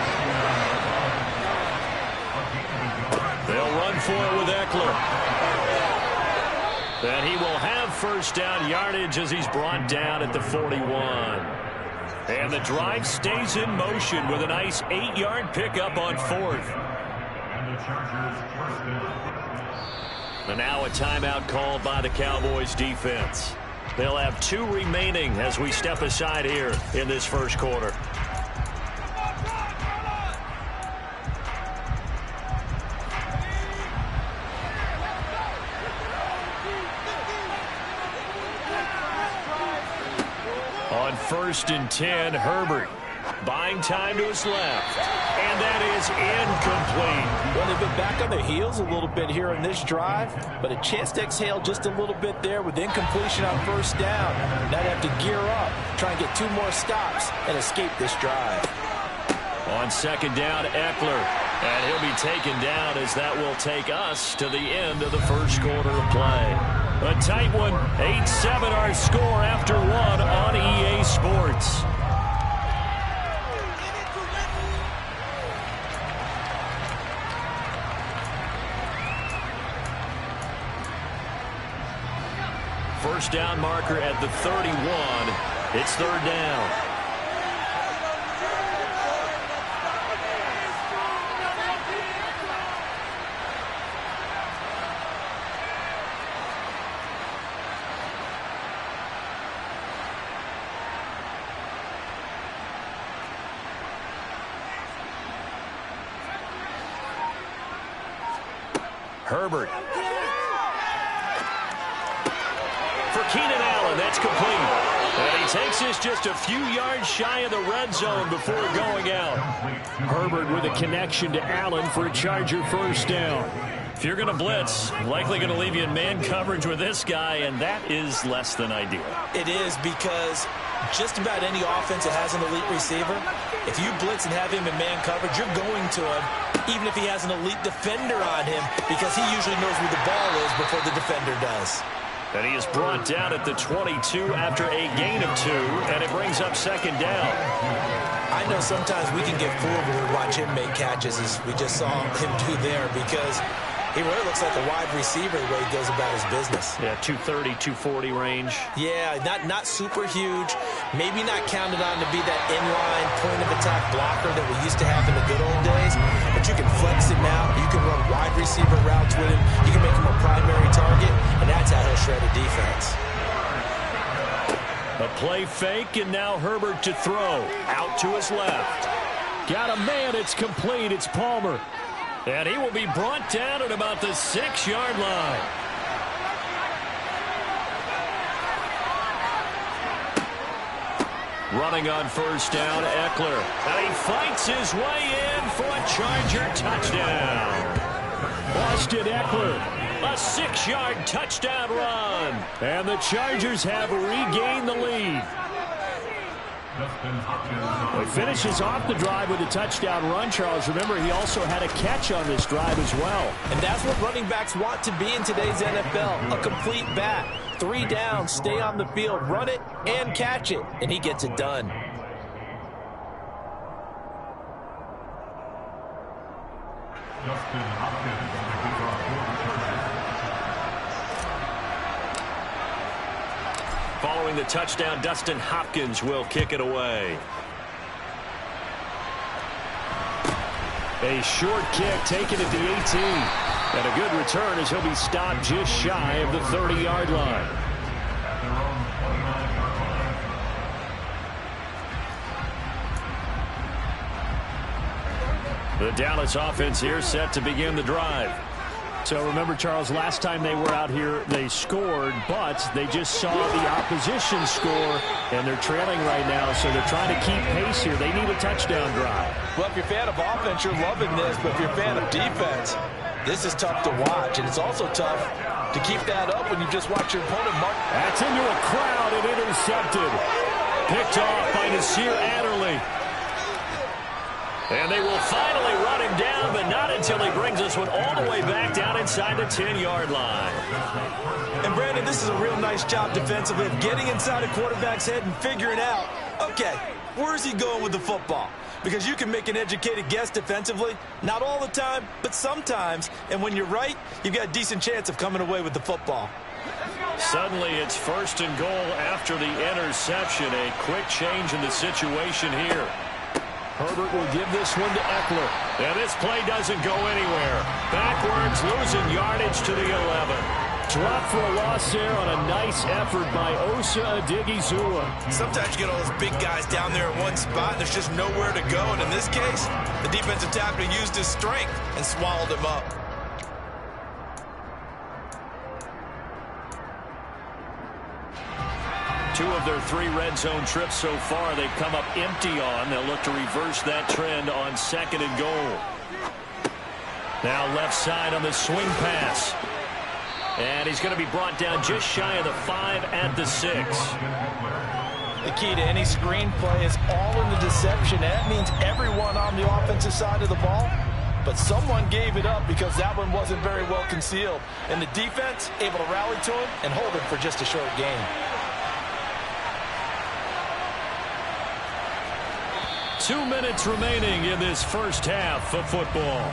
They'll run for it with Eckler. And he will have first down yardage as he's brought down at the 41. And the drive stays in motion with a nice 8-yard pickup on 4th. And the Chargers first down. And now a timeout called by the Cowboys defense. They'll have 2 remaining as we step aside here in this first quarter. On 1st and 10, Herbert buying time to his left. And that is incomplete. Well, they've been back on their heels a little bit here in this drive, but a chance to exhale just a little bit there with incompletion on first down. Now they have to gear up, try and get 2 more stops, and escape this drive. On 2nd down, Eckler. And he'll be taken down as that will take us to the end of the first quarter of play. A tight one, 8-7 our score after 1 on EA Sports. First down marker at the 31. It's 3rd down. Herbert. For Keenan Allen, that's complete. And he takes this just a few yards shy of the red zone before going out. Herbert with a connection to Allen for a Charger first down. If you're going to blitz, likely going to leave you in man coverage with this guy, and that is less than ideal. It is, because just about any offense that has an elite receiver, if you blitz and have him in man coverage, you're going to him, even if he has an elite defender on him, because he usually knows where the ball is before the defender does. And he is brought down at the 22 after a gain of 2, and it brings up 2nd down. I know sometimes we can get fooled when we watch him make catches, as we just saw him do there, because he really looks like a wide receiver the way he goes about his business. Yeah, 230, 240 range. Yeah, not super huge. Maybe not counted on to be that inline point-of-attack blocker that we used to have in the good old days. But you can flex him out. You can run wide receiver routes with him. You can make him a primary target, and that's how he'll shred a defense. A play fake, and now Herbert to throw. Out to his left. Got a man, it's complete, it's Palmer. And he will be brought down at about the 6-yard line. Running on first down, Eckler. And he fights his way in for a Charger touchdown. Austin Eckler. A 6-yard touchdown run. And the Chargers have regained the lead. Well, he finishes off the drive with a touchdown run, Charles. Remember, he also had a catch on this drive as well. And that's what running backs want to be in today's NFL, a complete back. 3 downs, stay on the field, run it, and catch it, and he gets it done. Dustin Hopkins on the kickoff return. Following the touchdown, Dustin Hopkins will kick it away. A short kick taken at the 18. And a good return as he'll be stopped just shy of the 30-yard line. At their own 29-yard line. The Dallas offense here set to begin the drive. So remember, Charles, last time they were out here, they scored, but they just saw the opposition score, and they're trailing right now, so they're trying to keep pace here. They need a touchdown drive. Well, if you're a fan of offense, you're loving this, but if you're a fan of defense, this is tough to watch, and it's also tough to keep that up when you just watch your opponent mark. That's into a crowd and intercepted. Picked off by Nasir Adderley. And they will finally run him down, but not until he brings this one all the way back down inside the 10-yard line. And, Brandon, this is a real nice job defensively of getting inside a quarterback's head and figuring out, okay, where's he going with the football? Because you can make an educated guess defensively, not all the time, but sometimes. And when you're right, you've got a decent chance of coming away with the football. Suddenly it's first and goal after the interception. A quick change in the situation here. Herbert will give this one to Eckler. And this play doesn't go anywhere. Backwards, losing yardage to the 11. Drop for a loss there on a nice effort by Osa Odighizuwa. Sometimes you get all those big guys down there in one spot, and there's just nowhere to go. And in this case, the defensive tackle used his strength and swallowed him up. Two of their 3 red zone trips so far, they've come up empty on. They'll look to reverse that trend on 2nd and goal. Now left side on the swing pass. And he's going to be brought down just shy of the 5 at the 6. The key to any screen play is all in the deception. That means everyone on the offensive side of the ball. But someone gave it up because that one wasn't very well concealed. And the defense able to rally to him and hold him for just a short gain. 2 minutes remaining in this first half of football.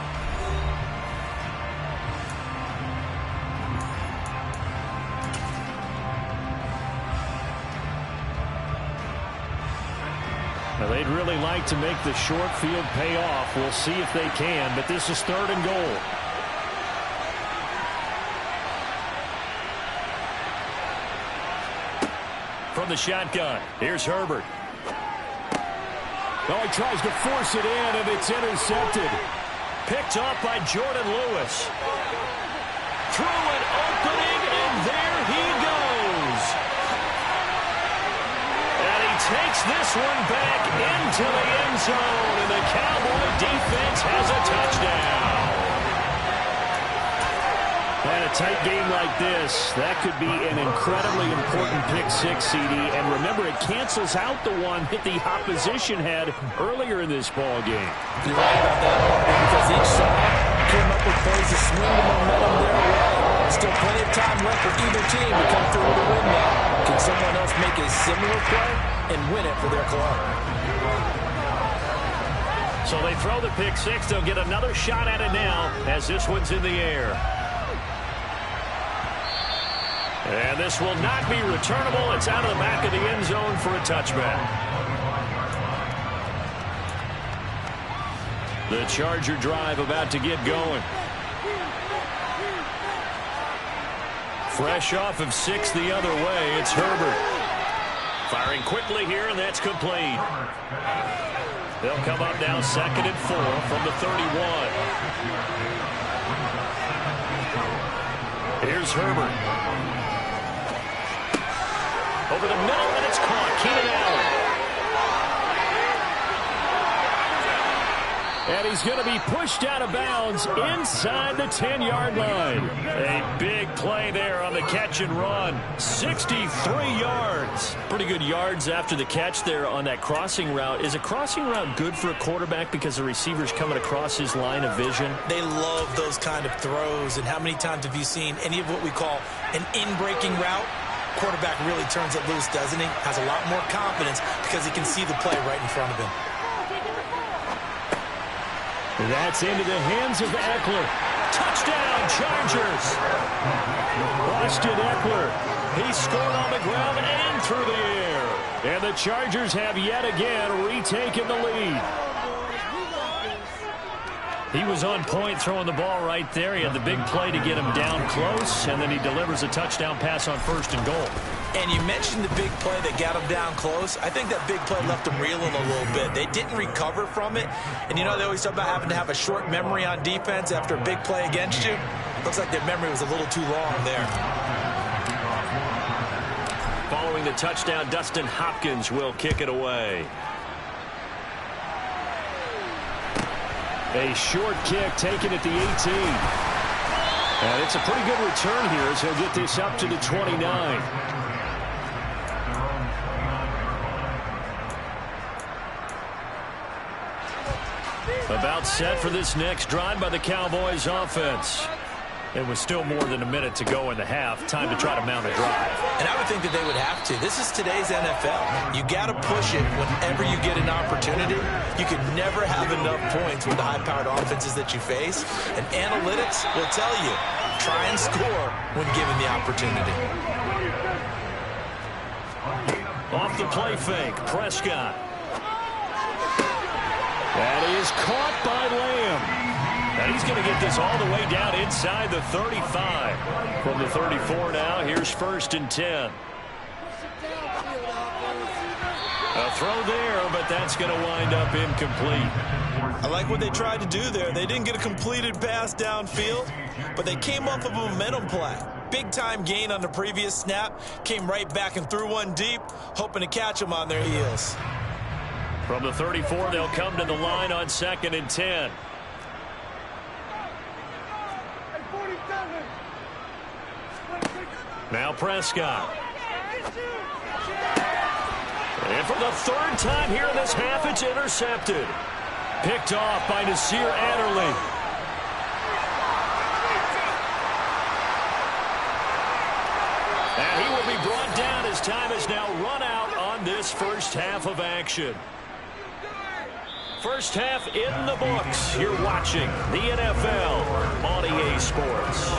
Now, they'd really like to make the short field pay off. We'll see if they can, but this is 3rd and goal. From the shotgun, here's Herbert. Oh, he tries to force it in, and it's intercepted. Picked off by Jordan Lewis. Through an opening, and there he goes. And he takes this one back into the end zone, and the Cowboy defense has a touchdown. And a tight game like this, that could be an incredibly important pick-6, CD. And remember, it cancels out the one that the opposition had earlier in this ball game. You're right about that, because each side came up with plays to swing the momentum their way. Still plenty of time left for either team to come through with a win now. Can someone else make a similar play and win it for their club? So they throw the pick-6. They'll get another shot at it now as this one's in the air. And this will not be returnable. It's out of the back of the end zone for a touchback. The Charger drive about to get going. Fresh off of 6 the other way, it's Herbert. Firing quickly here, and that's complete. They'll come up now 2nd and 4 from the 31. Here's Herbert. Over the middle, and it's caught. Keenan Allen. And he's going to be pushed out of bounds inside the 10-yard line. A big play there on the catch and run. 63 yards. Pretty good yards after the catch there on that crossing route. Is a crossing route good for a quarterback because the receiver's coming across his line of vision? They love those kind of throws. And how many times have you seen any of what we call an in-breaking route? Quarterback really turns it loose, doesn't he? Has a lot more confidence because he can see the play right in front of him. That's into the hands of Eckler. Touchdown, Chargers. Austin Eckler. He scored on the ground and through the air. And the Chargers have yet again retaken the lead. He was on point throwing the ball right there. He had the big play to get him down close, and then he delivers a touchdown pass on 1st and goal. And you mentioned the big play that got him down close. I think that big play left him reeling a little bit. They didn't recover from it. And you know, they always talk about having to have a short memory on defense after a big play against you. Looks like their memory was a little too long there. Following the touchdown, Dustin Hopkins will kick it away. A short kick taken at the 18. And it's a pretty good return here as he'll get this up to the 29. About set for this next drive by the Cowboys offense. It was still more than a minute to go in the half. Time to try to mount a drive. And I would think that they would have to. This is today's NFL. You got to push it whenever you get an opportunity. You can never have enough points with the high-powered offenses that you face. And analytics will tell you, try and score when given the opportunity. Off the play fake, Prescott. That is caught by Lamb. And he's going to get this all the way down inside the 35. From the 34 now, here's 1st and 10. A throw there, but that's going to wind up incomplete. I like what they tried to do there. They didn't get a completed pass downfield, but they came off of a momentum play. Big-time gain on the previous snap. Came right back and threw one deep, hoping to catch them on their heels. From the 34, they'll come to the line on 2nd and 10. Now Prescott. And for the 3rd time here in this half, it's intercepted. Picked off by Nasir Adderley. And he will be brought down as time is now run out on this first half of action. First half in the books. You're watching the NFL on EA Sports.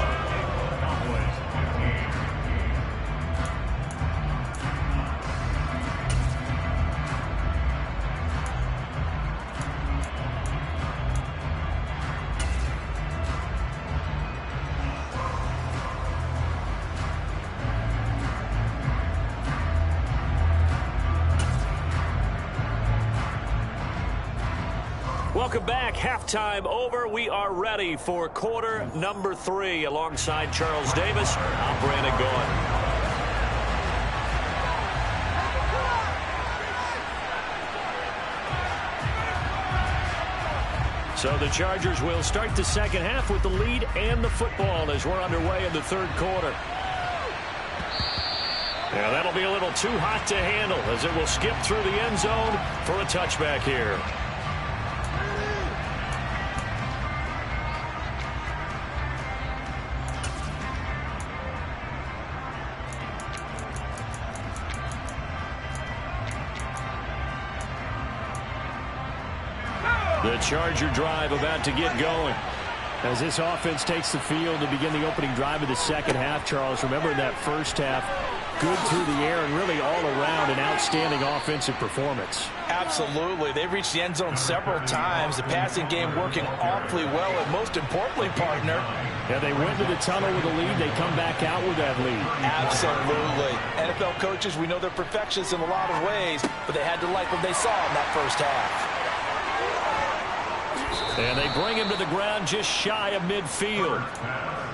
Welcome back. Halftime over. We are ready for quarter number 3. Alongside Charles Davis, I'm Brandon Gaudin. So the Chargers will start the second half with the lead and the football as we're underway in the 3rd quarter. Yeah, that'll be a little too hot to handle as it will skip through the end zone for a touchback here. The Charger drive about to get going. As this offense takes the field to begin the opening drive of the second half, Charles, remember in that first half, good through the air and really all around an outstanding offensive performance. Absolutely. They reached the end zone several times. The passing game working awfully well, and most importantly, partner. Yeah, they went to the tunnel with a lead. They come back out with that lead. Absolutely. NFL coaches, we know they're perfectionists in a lot of ways, but they had to like what they saw in that first half. And they bring him to the ground just shy of midfield.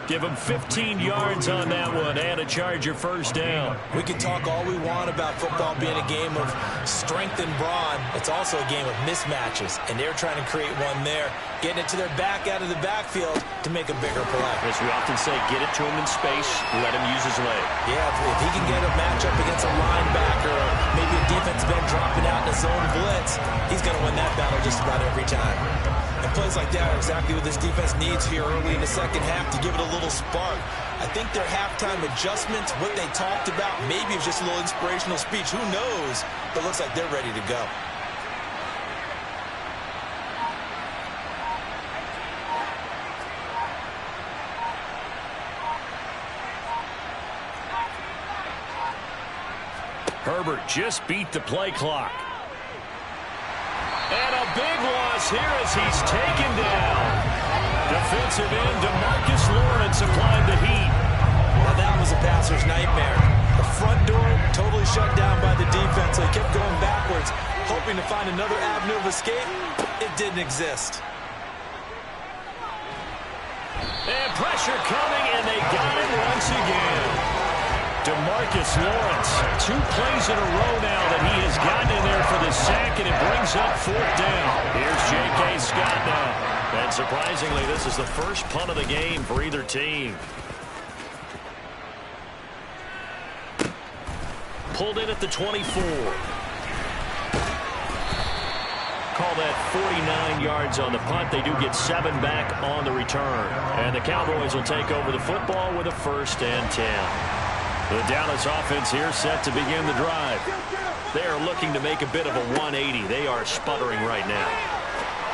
Give him 15 yards on that one and a Charger first down. We can talk all we want about football being a game of strength and brawn. It's also a game of mismatches, and they're trying to create one there, getting it to their back out of the backfield to make a bigger play. As we often say, get it to him in space, let him use his leg. Yeah, if he can get a matchup against a linebacker or maybe a defensive end dropping out in a zone blitz, he's going to win that battle just about every time. And plays like that are exactly what this defense needs here early in the second half to give it a little spark. I think their halftime adjustments, what they talked about, maybe it was just a little inspirational speech. Who knows? But it looks like they're ready to go. Herbert just beat the play clock. And a big loss here as he's taken down. Defensive end DeMarcus Lawrence applied the heat. Now that was a passer's nightmare. The front door totally shut down by the defense, so he kept going backwards, hoping to find another avenue of escape. It didn't exist. And pressure coming, and they got it once again. DeMarcus Lawrence, 2 plays in a row now that he has gotten in there for the sack, and it brings up 4th down. Here's J.K. Scott now. And surprisingly, this is the first punt of the game for either team. Pulled in at the 24. Call that 49 yards on the punt. They do get 7 back on the return. And the Cowboys will take over the football with a 1st and 10. The Dallas offense here set to begin the drive. They are looking to make a bit of a 180. They are sputtering right now.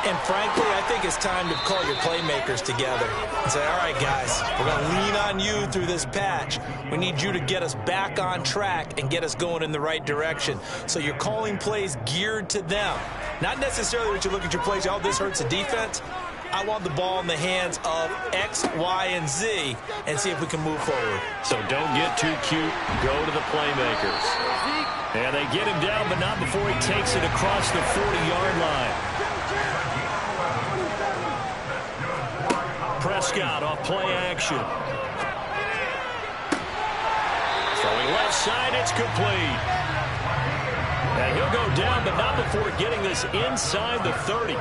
And frankly, I think it's time to call your playmakers together and say, all right, guys, we're going to lean on you through this patch. We need you to get us back on track and get us going in the right direction. So you're calling plays geared to them. Not necessarily that you look at your plays, oh, this hurts the defense. I want the ball in the hands of X, Y, and Z and see if we can move forward. So don't get too cute. Go to the playmakers. And they get him down, but not before he takes it across the 40-yard line. Prescott off play action. Throwing left side, it's complete. And he'll go down, but not before getting this inside the 30.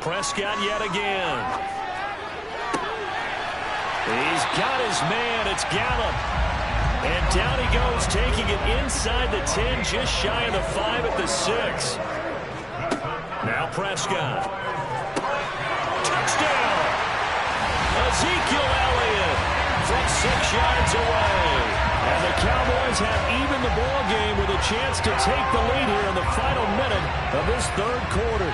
Prescott yet again. He's got his man. It's Gallup. And down he goes, taking it inside the 10, just shy of the 5 at the 6. Now Prescott. Touchdown! Ezekiel Elliott from 6 yards away. And the Cowboys have even the ball game with a chance to take the lead here in the final minute of this 3rd quarter.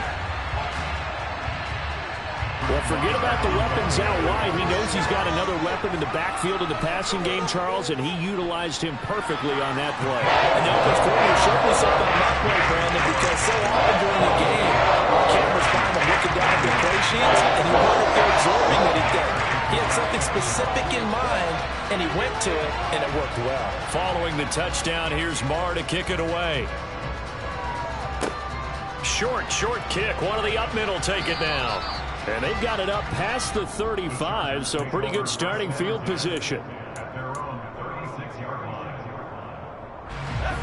Well, forget about the weapons out wide. He knows he's got another weapon in the backfield of the passing game, Charles, and he utilized him perfectly on that play. And the offense coordinator showed me something on that play, Brandon, because so often during the game, our cameras find him looking down at their play sheets, and you wonder if they're absorbing anything. He had something specific in mind, and he went to it, and it worked well. Following the touchdown, here's Marr to kick it away. Short kick. One of the up middle take it down. And they've got it up past the 35, so pretty good starting field position.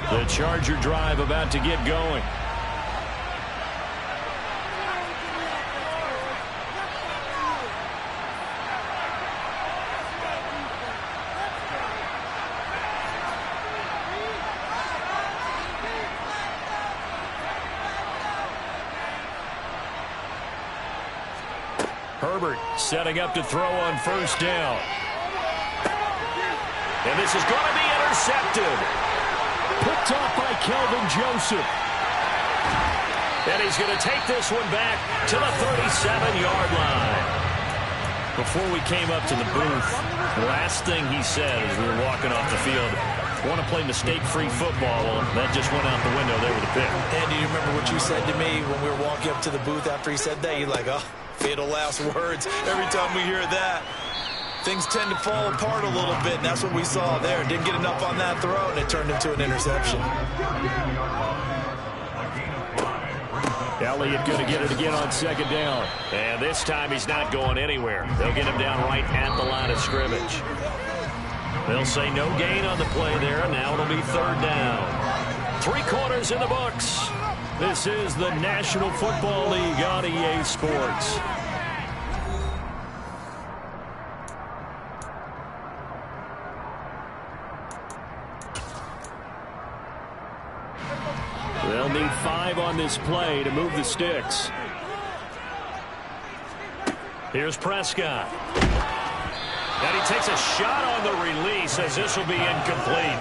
The Charger drive about to get going. Herbert setting up to throw on 1st down. And this is going to be intercepted. Picked off by Kelvin Joseph. And he's going to take this one back to the 37-yard line. Before we came up to the booth, the last thing he said as we were walking off the field, I want to play mistake-free football. Well, that just went out the window there with a pick. Andy, you remember what you said to me when we were walking up to the booth after he said that? You're like, oh, fatal last words. Every time we hear that, things tend to fall apart a little bit, and that's what we saw there. Didn't get enough on that throw, and it turned into an interception. Elliott going to get it again on 2nd down. And this time he's not going anywhere. They'll get him down right at the line of scrimmage. They'll say no gain on the play there. Now it'll be 3rd down. 3 quarters in the books. This is the National Football League on EA Sports. They'll need 5 on this play to move the sticks. Here's Prescott. And he takes a shot on the release as this will be incomplete.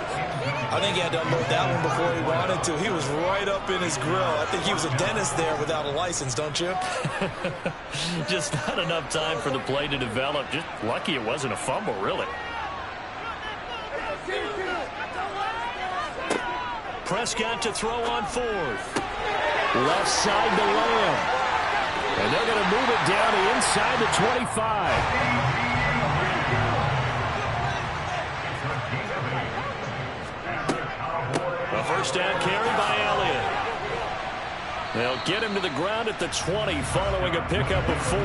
I think he had to unload that one before he wanted to. He was right up in his grill. I think he was a dentist there without a license, don't you? Just not enough time for the play to develop. Just lucky it wasn't a fumble, really. Prescott to throw on fourth. Left side to Lamb. And they're going to move it down to inside the 25. A first down carry by Elliott. They'll get him to the ground at the 20 following a pickup of 4.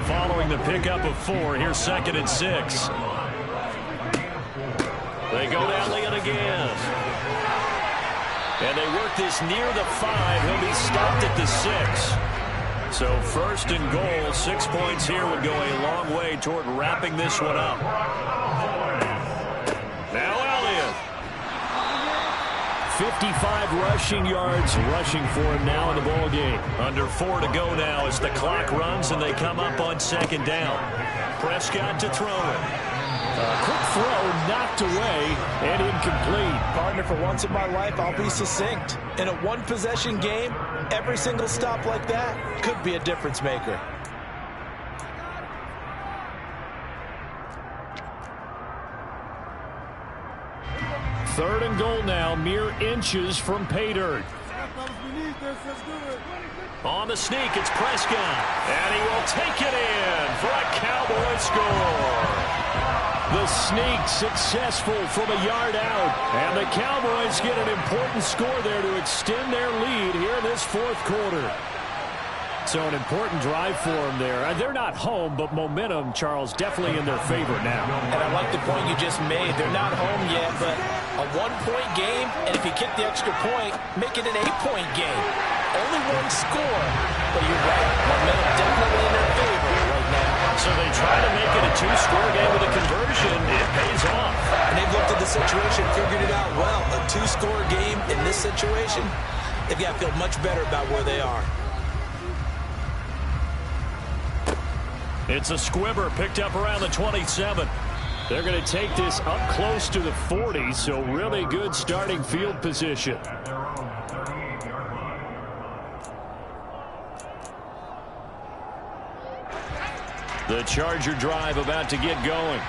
Following the pickup of 4, here's 2nd and 6. They go to Elliott again. And they work this near the 5. He'll be stopped at the 6. So 1st and goal, 6 points here would go a long way toward wrapping this one up. Now Elliott. 55 rushing yards rushing for him now in the ball game. Under 4 to go now as the clock runs and they come up on 2nd down. Prescott to throw it. Quick throw knocked away and incomplete. Partner, for once in my life, I'll be succinct. In a one-possession game, every single stop like that could be a difference maker. Third and goal now, mere inches from pay dirt. On the sneak, it's Prescott. And he will take it in for a Cowboy score. The sneak successful from a yard out. And the Cowboys get an important score there to extend their lead here in this 4th quarter. So an important drive for them there. They're not home, but momentum, Charles, definitely in their favor now. And I like the point you just made. They're not home yet, but a 1-point game, and if you kick the extra point, make it an 8-point game. Only 1 score, but you're right. Momentum definitely in their favor right now. So they try to make it a 2-score game with a conversion. It pays off. And they've looked at the situation, figured it out well. A 2-score game in this situation, they've got to feel much better about where they are. It's a squibber picked up around the 27. They're going to take this up close to the 40, so really good starting field position. The Charger drive about to get going.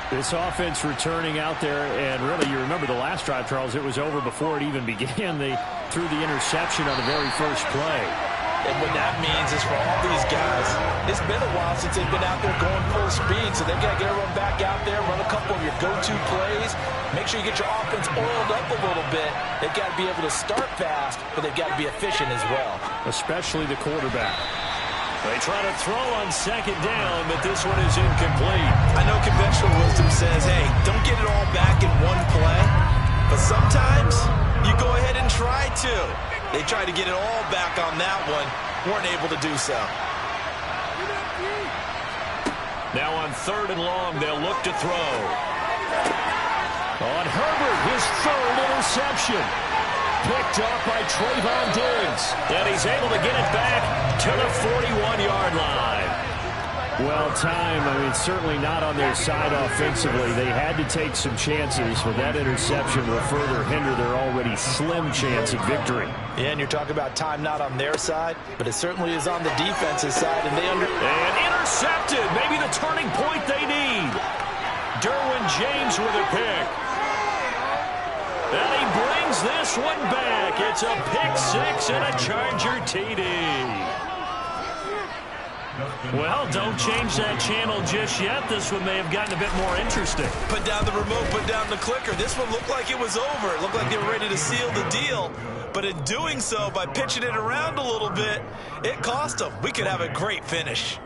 This offense returning out there, and really, you remember the last drive, Charles, it was over before it even began. They threw the interception on the very first play. And what that means is for all these guys, it's been a while since they've been out there going full speed, so they've got to get everyone back out there, run a couple of your go-to plays, make sure you get your offense oiled up a little bit. They've got to be able to start fast, but they've got to be efficient as well. Especially the quarterback. They try to throw on 2nd down, but this one is incomplete. I know conventional wisdom says, hey, don't get it all back in one play, but sometimes you go ahead and try to. They tried to get it all back on that one, weren't able to do so. Now on 3rd and long, they'll look to throw. On Herbert, his 3rd interception. Picked up by Trayvon Diggs. And he's able to get it back to the 41-yard line. Well, time, certainly not on their side offensively. They had to take some chances, but that interception will further hinder their already slim chance at victory. Yeah, and you're talking about time not on their side, but it certainly is on the defensive side. And intercepted. Maybe the turning point they need. Derwin James with a pick. And he brings this one back. It's a pick-6 and a Charger TD. Well, don't change that channel just yet. This one may have gotten a bit more interesting. Put down the remote, put down the clicker. This one looked like it was over. It looked like they were ready to seal the deal. But in doing so, by pitching it around a little bit, it cost them. We could have a great finish.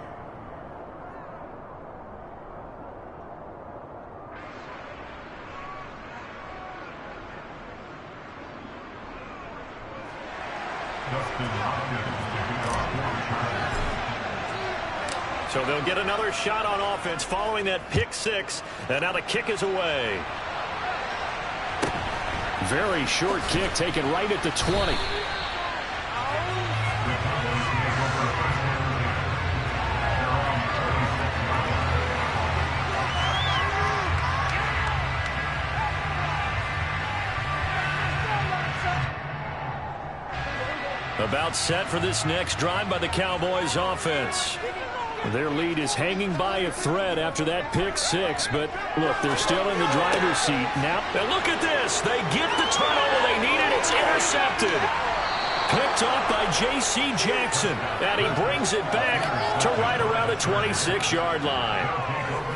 So they'll get another shot on offense following that pick-6, and now the kick is away. Very short kick taken right at the 20. About set for this next drive by the Cowboys offense. Their lead is hanging by a thread after that pick six, but look, they're still in the driver's seat. Now, look at this. They get the turnover they needed. It's intercepted. Picked off by J.C. Jackson, and he brings it back to right around the 26-yard line.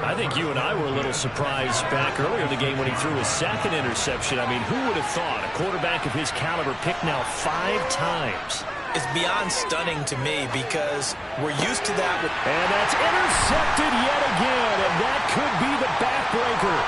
I think you and I were a little surprised back earlier in the game when he threw his second interception. I mean, who would have thought a quarterback of his caliber picked now 5 times? It's beyond stunning to me because we're used to that. And that's intercepted yet again, and that could be the backbreaker.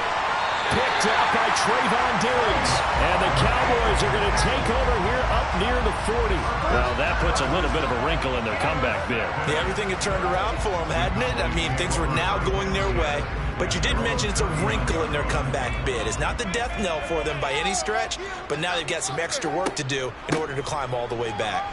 Picked out by Trayvon Diggs. And the Cowboys are going to take over here up near the 40. Well, that puts a little bit of a wrinkle in their comeback bid. Yeah, everything had turned around for them, hadn't it? I mean, things were now going their way. But you did mention it's a wrinkle in their comeback bid. It's not the death knell for them by any stretch, but now they've got some extra work to do in order to climb all the way back.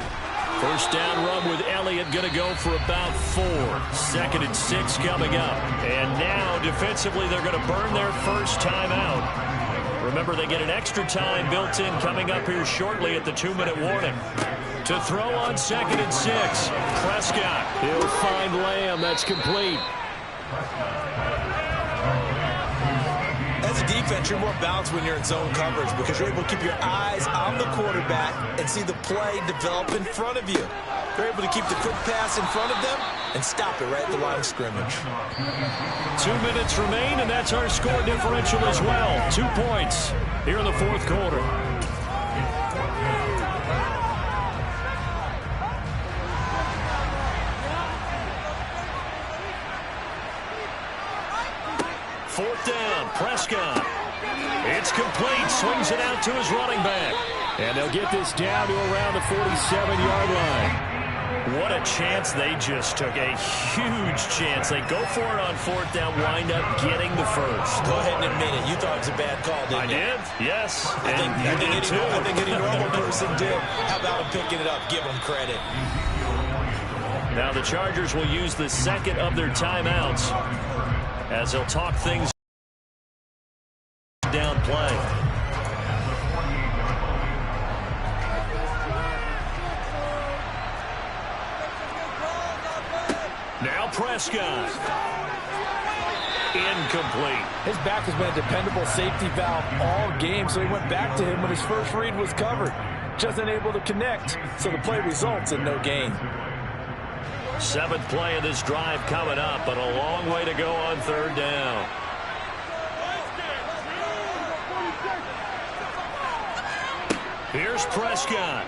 First down run with Elliott going to go for about 4. 2nd and 6 coming up. And now, defensively, they're going to burn their first timeout. Remember, they get an extra time built in coming up here shortly at the 2-minute warning. To throw on 2nd and 6, Prescott. He'll find Lamb. That's complete. As a defense, you're more balanced when you're in zone coverage because you're able to keep your eyes on the quarterback and see the play develop in front of you. You're able to keep the quick pass in front of them and stop it right at the line of scrimmage. 2 minutes remain, and that's our score differential as well. 2 points here in the 4th quarter. Fourth down, Prescott. It's complete. Swings it out to his running back. And they'll get this down to around the 47-yard line. What a chance they just took. A huge chance. They go for it on 4th down, wind up getting the first. Go ahead and admit it. You thought it was a bad call, didn't you? I did, yes. I think any normal person did. How about him picking it up? Give him credit. Now the Chargers will use the 2nd of their timeouts as they'll talk things down play. Now Prescott. Incomplete. His back has been a dependable safety valve all game, so he went back to him when his first read was covered. Just unable to connect, so the play results in no gain. 7th play of this drive coming up, but a long way to go on 3rd down. Here's Prescott.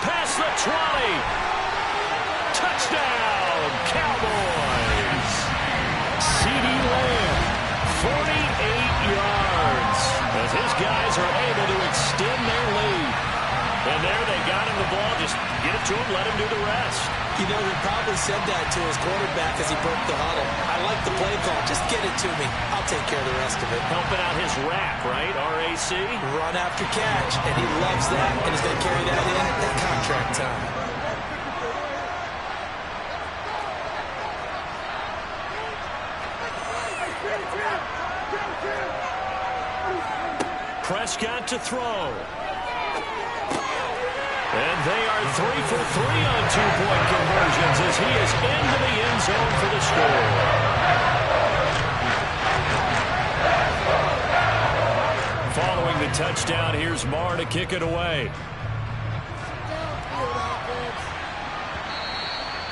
Past the 20. Touchdown, Cowboys. CeeDee Lamb, 48 yards. As his guys are able to extend their lead. And there they got him the ball. Just get it to him, let him do the rest. You know, he probably said that to his quarterback as he broke the huddle. I like the play call. Just get it to me. I'll take care of the rest of it. Helping out his rack, right? RAC? Run after catch, and he loves that, and he's going to carry that in at contract time. Prescott to throw. And they are 3 for 3 on 2-point conversions as he is into the end zone for the score. Following the touchdown, here's Marr to kick it away.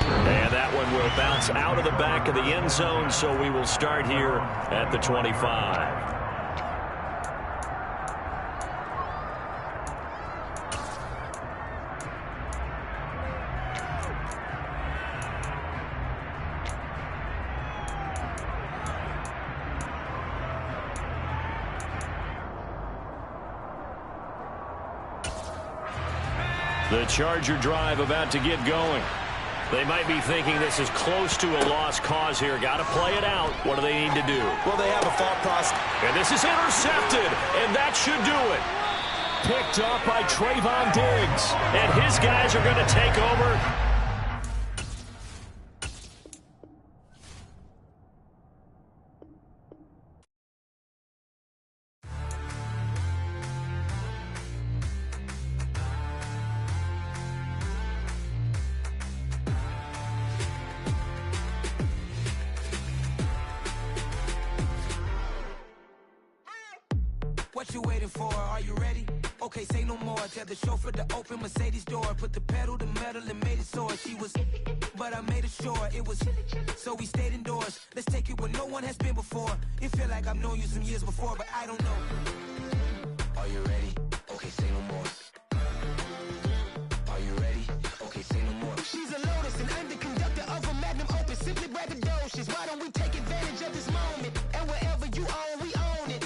And that one will bounce out of the back of the end zone, so we will start here at the 25. The Charger drive about to get going. They might be thinking this is close to a lost cause here. Got to play it out. What do they need to do? Well, they have a thought process. And this is intercepted, and that should do it. Picked up by Trayvon Diggs. And his guys are going to take over. What you waiting for? Are you ready? Okay, say no more. Tell the chauffeur to open Mercedes door. Put the pedal to metal and made it soar. She was, but I made it sure it was. So we stayed indoors. Let's take it where no one has been before. It feel like I've known you some years before, but I don't know. Are you ready? Okay, say no more. Are you ready? Okay, say no more. She's a Lotus and I'm the conductor of a magnum opus. Simply braggadocious. Why don't we take advantage of this moment? And wherever you own, we own it.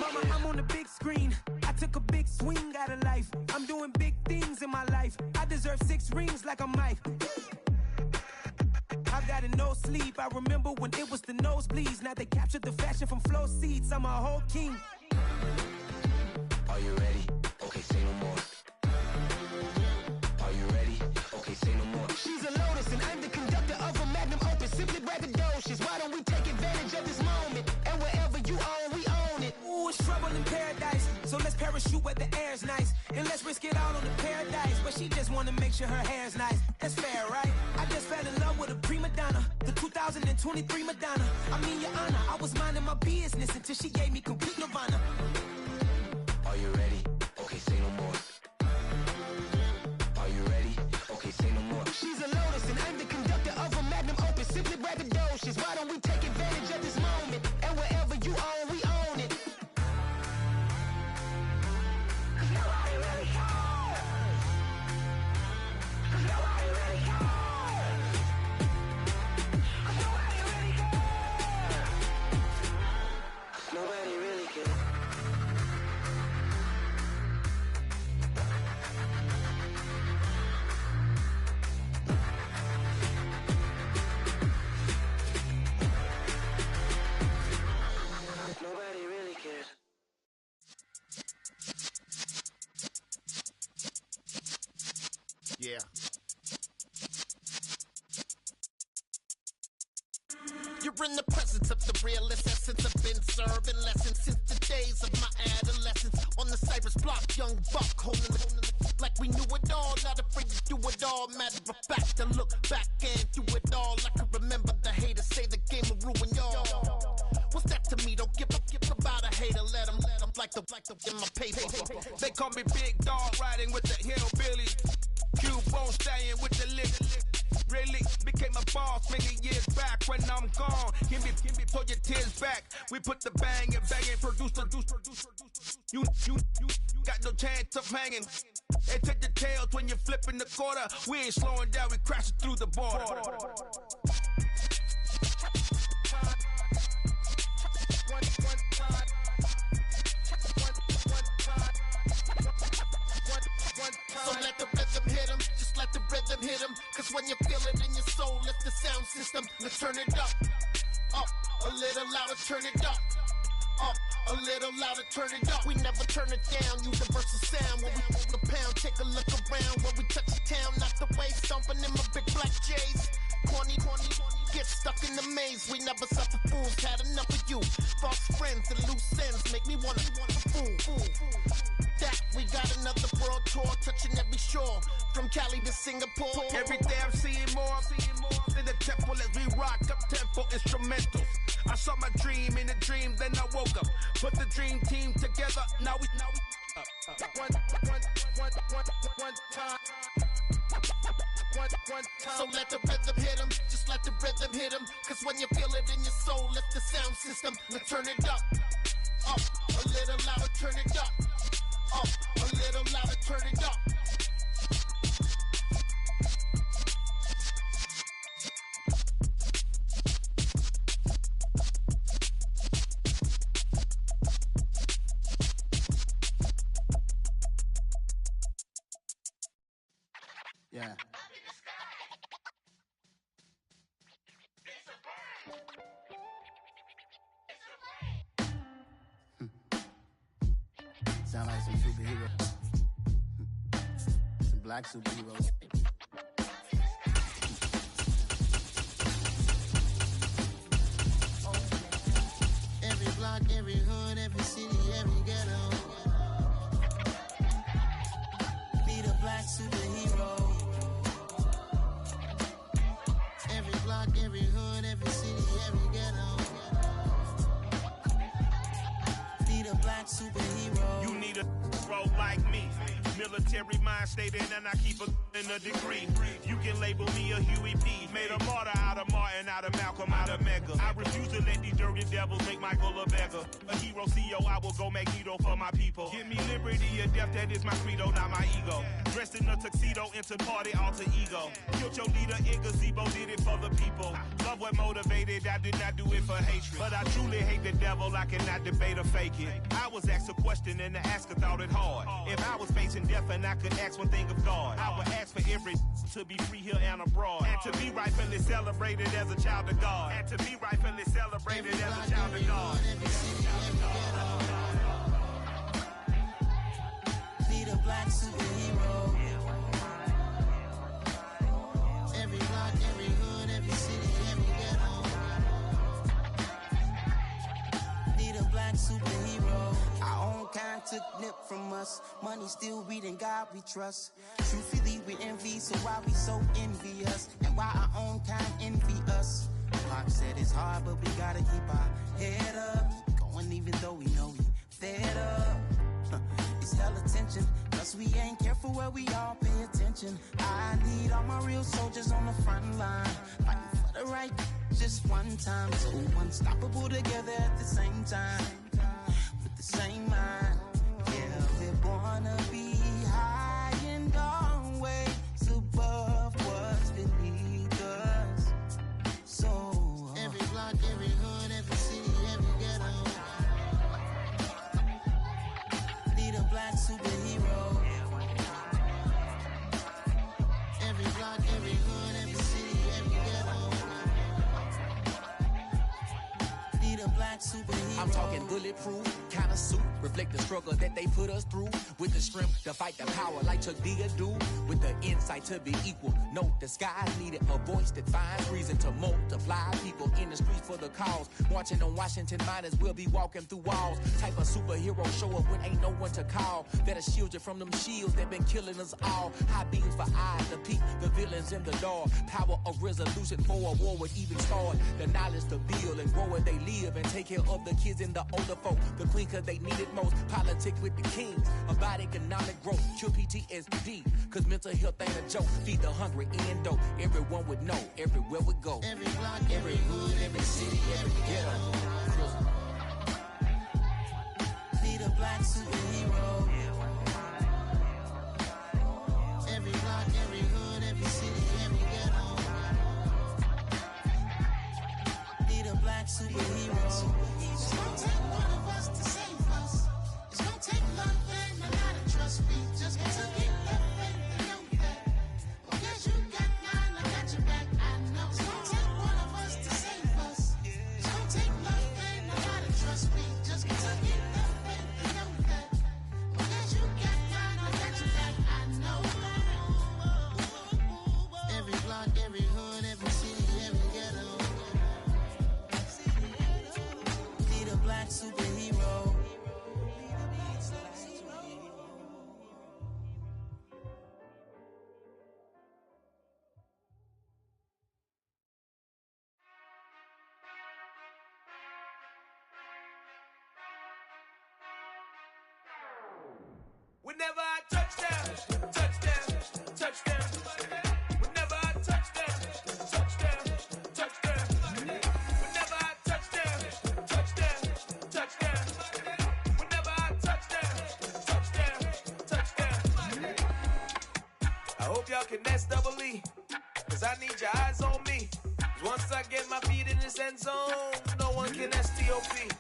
Mama, I'm on the big screen. I took a big swing out of life. I'm doing big things in my life. I deserve 6 rings like a Mike. I've got no sleep. I remember when it was the nosebleeds. Now they captured the fashion from flow seats. I'm a whole king. Are you ready? Okay, say no more. Are you ready? Okay, say no more. She's a Lotus and I'm the conductor of a magnum opus. Simply braggadocious. Why don't we take advantage of this moment? And wherever you own, we own it. Ooh, it's trouble in paradise. So let's parachute where the air's nice. And let's risk it all on the paradise. But she just wanna make sure her hair's nice. That's fair, right? I just fell in love with a prima donna. The 2023 Madonna. I mean, Your Honor, I was minding my business until she gave me complete nirvana. Are you ready? Okay, say no more. Are you ready? Okay, say no more. She's a Lotus and I'm the conductor of a magnum opus. Simply braggadocious. Why don't we take advantage of this moment? And wherever you own, we own it. Nobody really cares. Nobody really cares. Yeah. You're in the presence of the realest essence. I've been serving lessons since the days of my adolescence. On the Cypress block, young buck holding the like we knew it all. Not afraid to do it all. Matter of fact, to look back and do it all. I can remember the haters say the game will ruin y'all. What's that to me? Don't give about a hater. Let them like the in my paper. They call me Big Dog, riding with the hillbilly. Q-Bone staying with the lick. Really became a boss many years back. When I'm gone, give me, pull your tears back. We put the bang and produce. You got no chance of hanging. And take the tails when you're flipping the quarter. We ain't slowing down, we crashing through the border. So let the rhythm hit him, just let the rhythm hit him. Cause when you feel it in your soul, lift the sound system. Now turn it up, a little louder, turn it up, a little louder, turn it up. We never turn it down, universal sound. When we move the pound, take a look around. When we touch the town, knock the way, stomping in my big black J's. Corny, get stuck in the maze. We never suffer fools, had enough of you. False friends and loose ends make me wanna fool. That we got another world tour, touching every shore, from Cali to Singapore. Every day I'm seeing more in the temple as we rock up tempo instrumentals. I saw my dream in a dream, then I woke up. Put the dream team together, now we one time. So let the rhythm hit him, just let the rhythm hit him. Cause when you feel it in your soul, lift the sound system. Now turn it up, a little louder, turn it up, a little louder, turn it up. Yeah. Sound like some superheroes. Some black superheroes. Every block, every hood, every city, every ghetto. every ghetto. Need a black superhero. You need a role like me. Military mind stated, and I keep a in a degree. You can label me a Huey P. Made a martyr out of Martin, out of Malcolm, out of Mega. I refuse to let these dirty devils make Michael a beggar. A hero CEO, I will go Magneto for my people. Give me liberty or death, that is my credo, not my ego. Dressed in a tuxedo, into party alter ego. Killed your leader in gazebo, did it for the people. Love what motivated, I did not do it for hatred. But I truly hate the devil, I cannot debate or fake it. I was asked a question and the asker thought it hard. If I was facing death and I could ask one thing of God, I would ask for every to be free here and abroad, and to be rightfully celebrated as a child of God, and to be rightfully celebrated as a child of God. Need a black superhero. Every block, every hood, every city, every ghetto. Need a black superhero. Our own kind took nip from us. Money still reading God we trust. Truthfully we envy, so why we so envious? And why our own kind envy us? Pop said it's hard, but we gotta keep our head up. Going even though we know we fed up. It's hella tension, plus we ain't careful where we all pay attention. I need all my real soldiers on the front line, fighting for the right just one time. So unstoppable together at the same time, with the same mind. Yeah, we're born to be high and always above what's beneath us. So every block, every hood, every city, every ghetto. Need a black superhero. Every block, every hood, every city, every ghetto. Need a black superhero. I'm talking bulletproof kind of suit, reflect the struggle that they put us through, with the strength to fight the power like Chuck D do, with the insight to be equal. No disguise needed, a voice that finds reason to multiply. People in the streets for the cause, marching on Washington miners will be walking through walls. Type of superhero show up when ain't no one to call, that'll shield you from them shields that been killing us all. High beams for eyes to peek the villains in the dark. Power of resolution for a war would even start. The knowledge to build and grow where they live, and take care of the kids and the older folk. The queen cause they need it most. Politic with the kings about economic growth. Cure PTSD cause mental health ain't a joke. Feed the hungry and dope. Everyone would know everywhere we go. Every block, every hood, every city, every ghetto. Need a black superhero. Every block, every hood, every city, every ghetto. Need a black superhero. It's gonna take one of us to save us. It's gonna take love and a lot of trust. We just got to keep that faith and know that. Because you got mine, I got your back. I know it's gonna take one of us to save us. It's gonna take love and a lot of trust. We just got to keep that faith and know that. Because you got mine, I got your back. I know. Every block, every hood, every city, every ghetto. Need a black superhero. Whenever I touchdown, touchdown, touchdown. Whenever I touchdown, touchdown, touchdown. Whenever I touchdown, touchdown, touchdown. Whenever I touchdown, touchdown, touchdown. I hope y'all can S-double-E, cause I need your eyes on me. 'Cause once I get my feet in this end zone, no one can S-T-O-P.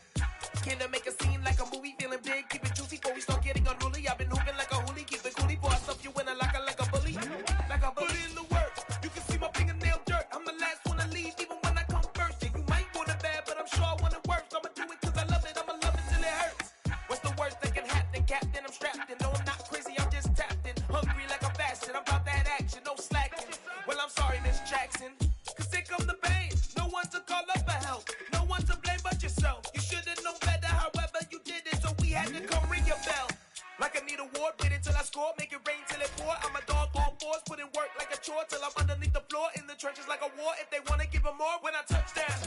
Can I make a scene like a movie, feeling big, keep it juicy before we start getting unruly. I've been hooping like a hoolie, keep it coolie, before I stuff you in a locker like a bully. Like I put in the work, you can see my fingernail dirt. I'm the last one to leave, even when I come first. Yeah, you might want it bad, but I'm sure I want it worse. I'ma do it cause I love it, I'ma love it till it hurts. What's the worst that can happen, Captain? I'm strapped in, no I'm not crazy, I'm just tapped in. Hungry like I'm fasting, I'm about that action, no slacking. Well, I'm sorry, Miss Jackson, cause here come the pain. No one to call up for help, no one to blame but yourself. You should've known better, however you did it, so we had to come ring your bell. Like I need a award, wait until I score, make it rain till it pour. I'm a dog on fours, put in work like a chore till I'm underneath the floor, in the trenches like a war. If they wanna give them more, when I touch down,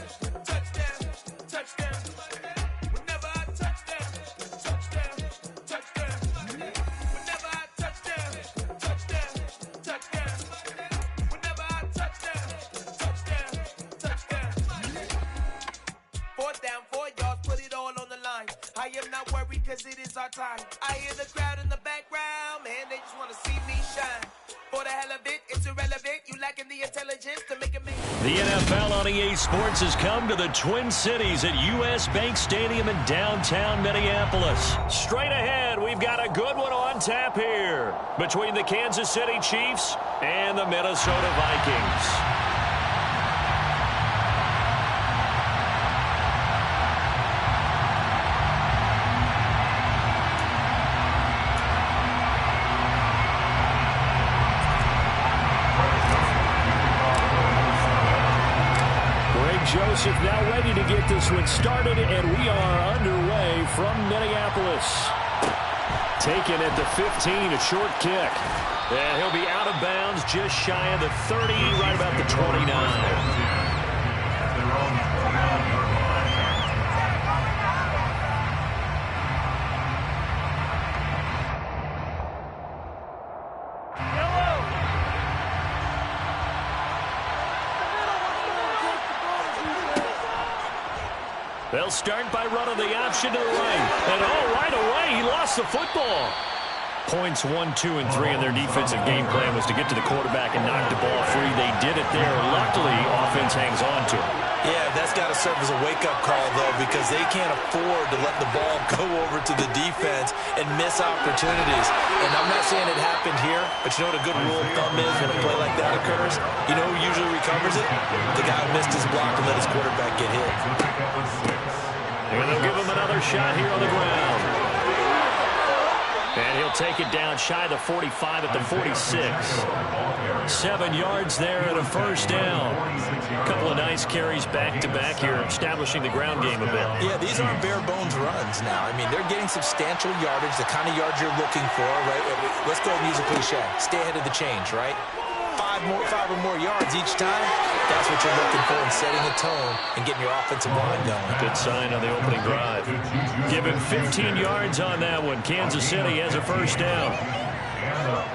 cause it is our time. I hear the crowd in the background, man, they just wanna see me shine. For the hell of it, it's irrelevant. You lacking the intelligence to make it make. The NFL on EA Sports has come to the Twin Cities at US Bank Stadium in downtown Minneapolis. Straight ahead, we've got a good one on tap here between the Kansas City Chiefs and the Minnesota Vikings. Joseph now ready to get this one started, and we are underway from Minneapolis. Taken at the 15, a short kick. And he'll be out of bounds just shy of the 30, right about the 29. They'll start by running the option to the right. And right away, he lost the football. Points 1, 2, and 3 in their defensive game plan was to get to the quarterback and knock the ball free. They did it there. Luckily, offense hangs on to it. Yeah, that's got to serve as a wake-up call, though, because they can't afford to let the ball go over to the defense and miss opportunities. And I'm not saying it happened here, but you know what a good rule of thumb is when a play like that occurs? You know who usually recovers it? The guy who missed his block and let his quarterback get hit. And they'll give him another shot here on the ground. And he'll take it down shy of the 45 at the 46. 7 yards there and a first down. A couple of nice carries back-to-back here, establishing the ground game a bit. Yeah, these aren't bare-bones runs now. I mean, they're getting substantial yardage, the kind of yards you're looking for, right? Let's go and use a cliche. Stay ahead of the change, right? 5 or more yards each time, that's what you're looking for in setting a tone and getting your offensive line going. Good sign on the opening drive. Give him 15 yards on that one. Kansas City has a first down.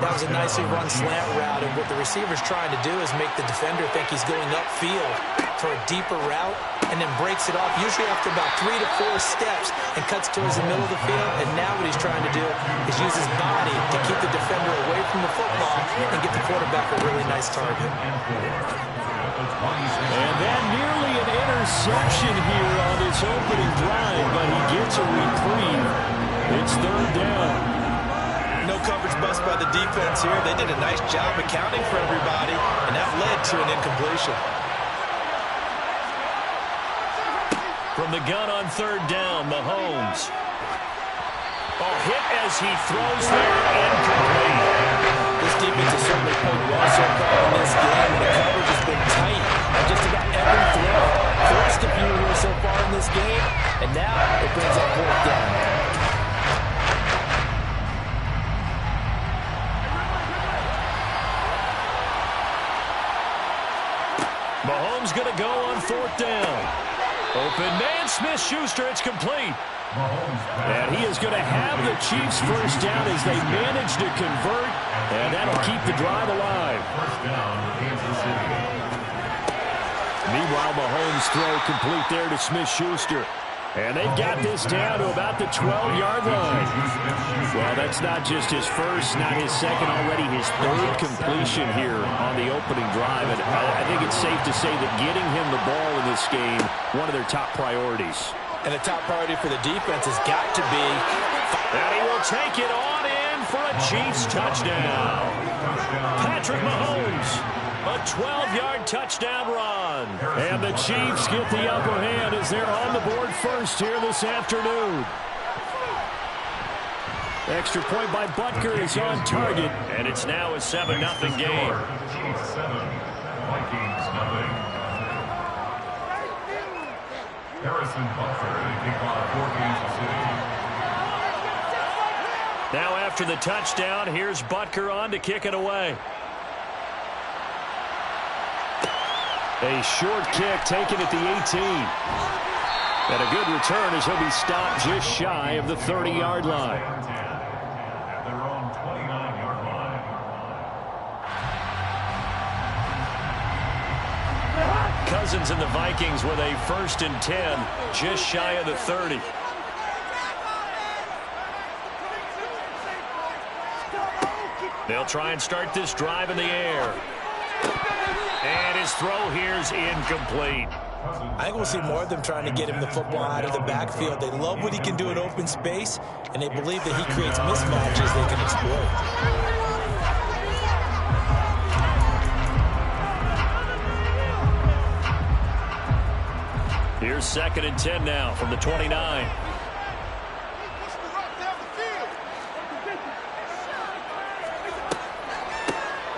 That was a nicely run slant route, and what the receiver's trying to do is make the defender think he's going upfield for a deeper route and then breaks it off, usually after about 3 to 4 steps, and cuts towards the middle of the field. And now what he's trying to do is use his body to keep the defender away from the football and get the quarterback a really nice target. And then nearly an interception here on this opening drive, but he gets a reprieve. It's third down. No coverage bust by the defense here. They did a nice job accounting for everybody, and that led to an incompletion. From the gun on third down, Mahomes. Hit as he throws there, incomplete. This defense has certainly played well so far in this game, and the coverage has been tight on just about every throw. Forced a few here so far in this game, and now it brings up fourth down. Mahomes going to go on fourth down. Open man, Smith-Schuster, it's complete. And he is going to have the Chiefs first down as they manage to convert, and that'll keep the drive alive. Meanwhile, Mahomes' throw complete there to Smith-Schuster. And they've got this down to about the 12-yard line. Well, that's not just his first, not his second, already his third completion here on the opening drive. And I think it's safe to say that getting him the ball in this game, one of their top priorities. And the top priority for the defense has got to be... And he will take it on in for a Chiefs touchdown. Patrick Mahomes, a 12-yard touchdown run. And the Chiefs get the upper hand as they're on the board first here this afternoon. Extra point by Butker is on target, and it's now a 7-0 game. Chiefs 7, Vikings nothing. Harrison Butker to kick off for Kansas City. Now after the touchdown, here's Butker on to kick it away. A short kick taken at the 18. And a good return as he'll be stopped just shy of the 30-yard line. At their own 29-yard line. Cousins and the Vikings with a 1st and 10, just shy of the 30. They'll try and start this drive in the air. And his throw here is incomplete. I think we'll see more of them trying to get him the football out of the backfield. They love what he can do in open space, and they believe that he creates mismatches they can exploit. Here's 2nd and 10 now from the 29.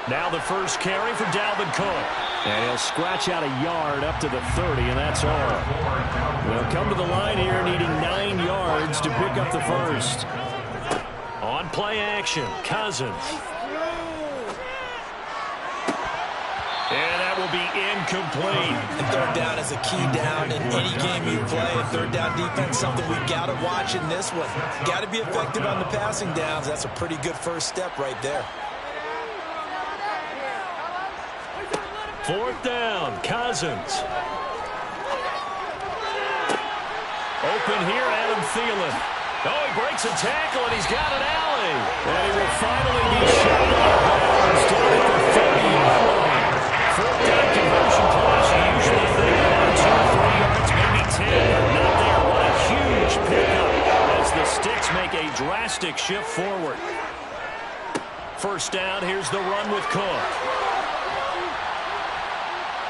Now the first carry for Dalvin Cook. And he'll scratch out a yard up to the 30, and that's all. They'll come to the line here needing 9 yards to pick up the first. On play action, Cousins. And that will be incomplete. And third down is a key down in any game you play. And third down defense, something we've got to watch in this one. Got to be effective on the passing downs. That's a pretty good first step right there. 4th down, Cousins. Open here, Adam Thielen. Oh, he breaks a tackle, and he's got an alley. And he will finally be shot out of bounds down at the 30-yard line. 4th down conversion plays. Usually they are 2, 3 yards, maybe 10. Not there. What a huge pickup as the Sticks make a drastic shift forward. 1st down, here's the run with Cook.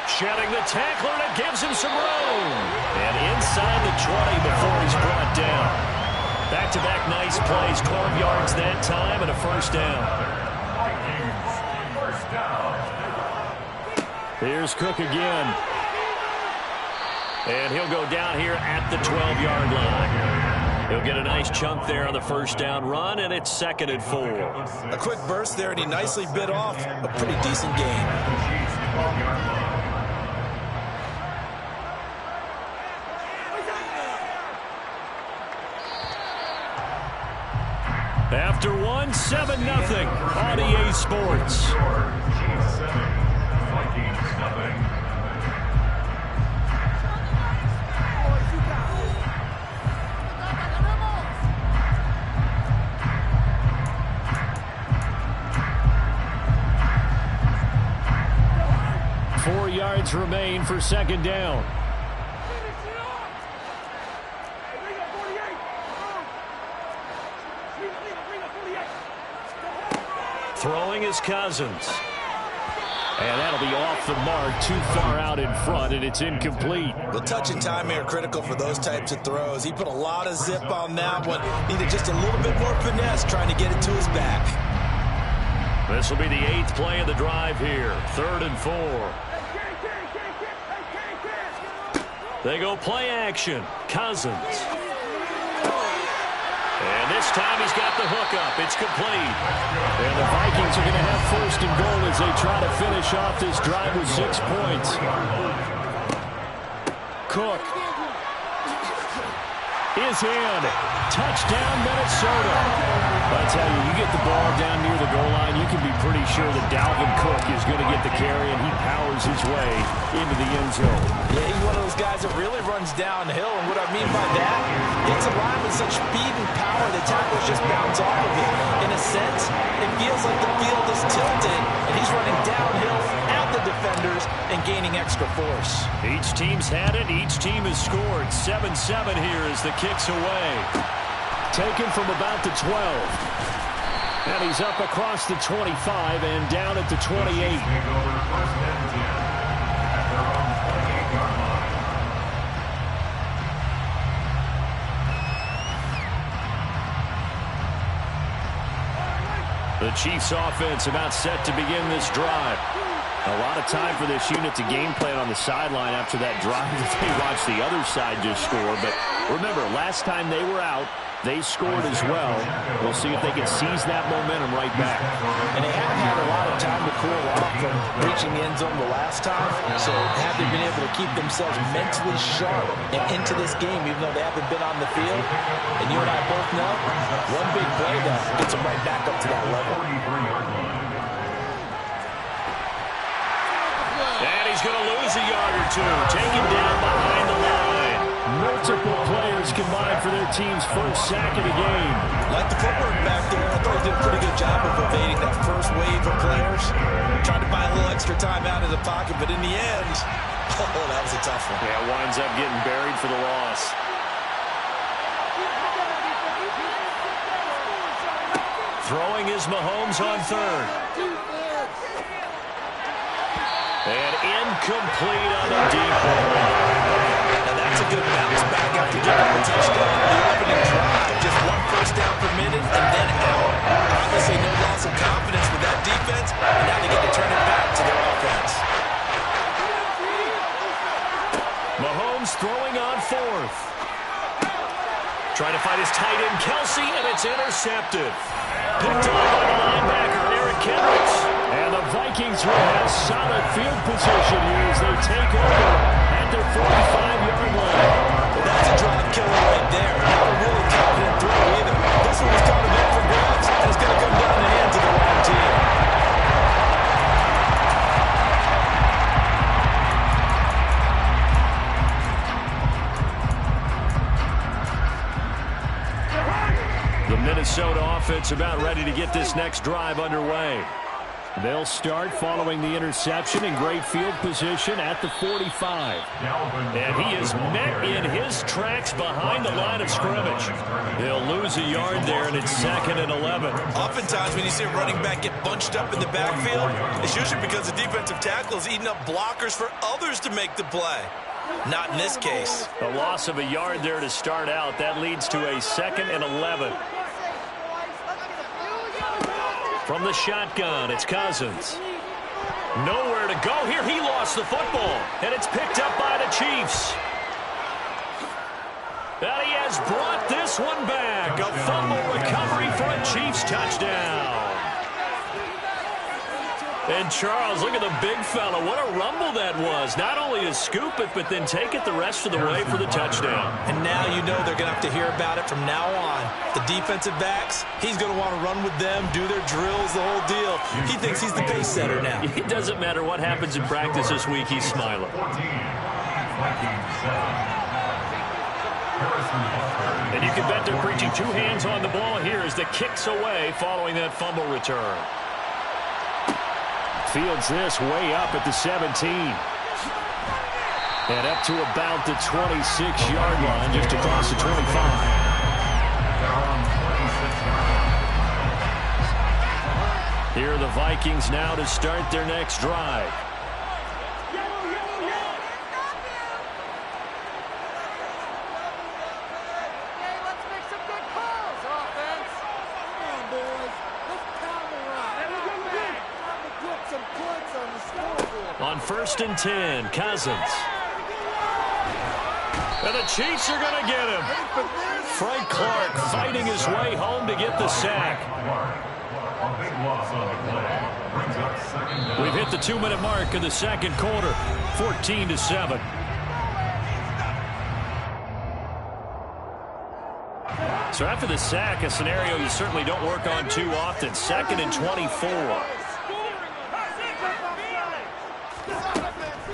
Shedding the tackler, and it gives him some room. And inside the 20 before he's brought down. Back-to-back nice plays, 12 yards that time, and a 1st down. Here's Cook again. And he'll go down here at the 12-yard line. He'll get a nice chunk there on the 1st down run, and it's 2nd and 4. A quick burst there, and he nicely bit off a pretty decent gain. After 1, 7-0 on EA Sports. Yards remain for 2nd down. Throwing is Cousins. And that'll be off the mark, too far out in front, and it's incomplete. The touch and time are critical for those types of throws. He put a lot of zip on that one. Needed just a little bit more finesse trying to get it to his back. This will be the 8th play of the drive here. 3rd and 4. They go play action. Cousins. And this time he's got the hookup. It's complete. And the Vikings are going to have 1st and goal as they try to finish off this drive with 6 points. Cook is in. Touchdown, Minnesota. I tell you, you get the ball down near the goal line, you can be pretty sure that Dalvin Cook is going to get the carry, and he powers his way into the end zone. Yeah, he's one of those guys that really runs downhill, and what I mean by that, it's a line with such speed and power that tackles just bounce off of it. In a sense, it feels like the field is tilted, and he's running downhill at the defenders and gaining extra force. Each team's had it. Each team has scored. 7-7 here as the kick's away. Taken from about the 12. And he's up across the 25 and down at the 28. The Chiefs offense about set to begin this drive. A lot of time for this unit to game plan on the sideline after that drive that they watched the other side just score. But remember, last time they were out, they scored as well. We'll see if they can seize that momentum right back. And they haven't had a lot of time to cool off from reaching the end zone the last time. So have they been able to keep themselves mentally sharp and into this game, even though they haven't been on the field? And you and I both know, one big play though gets them right back up to that level. And he's going to lose a yard or two. Taken down behind the line. No Multiple players combined for their team's first sack of the game. Like the footwork back there, I thought he did a pretty good job of evading that first wave of players. Tried to buy a little extra time out of the pocket, but in the end, oh, that was a tough one. Yeah, winds up getting buried for the loss. Throwing is Mahomes on third. And incomplete on a deep ball. Now that's a good bounce back after getting the touchdown in the opening drive. Just one first down permitted and then out. Obviously no loss of confidence with that defense, and now they get to turn it back to their offense. Mahomes throwing on fourth. Trying to find his tight end, Kelsey, and it's intercepted. Picked up by the linebacker, Eric Kendricks. And the Vikings will have solid field position here as they take over at their 45-yard line. Well, that's a drive killer right there. Not a really confident throw either. This one was kind of up for grabs, and it's going to come down the hands of the wrong team. The Minnesota offense about ready to get this next drive underway. They'll start following the interception in great field position at the 45. And he is met in his tracks behind the line of scrimmage. They'll lose a yard there, and it's 2nd and 11. Oftentimes when you see a running back get bunched up in the backfield, it's usually because the defensive tackle is eating up blockers for others to make the play. Not in this case. A loss of a yard there to start out. That leads to a 2nd and 11. From the shotgun, it's Cousins. Nowhere to go here. He lost the football, and it's picked up by the Chiefs. And he has brought this one back. A fumble recovery for a Chiefs touchdown. And Charles, look at the big fella. What a rumble that was. Not only to scoop it, but then take it the rest of the way for the touchdown. And now you know they're going to have to hear about it from now on. The defensive backs, he's going to want to run with them, do their drills, the whole deal. He thinks he's the pace setter now. It doesn't matter what happens in practice this week. He's smiling. And you can bet they're preaching two hands on the ball here as the kick's away following that fumble return. Fields this way up at the 17. And up to about the 26-yard line, just across the 25. Here are the Vikings now to start their next drive. On 1st and 10, Cousins. And the Chiefs are going to get him. Frank Clark fighting his way home to get the sack. We've hit the 2-minute mark of the second quarter, 14-7. So after the sack, a scenario you certainly don't work on too often. 2nd and 24.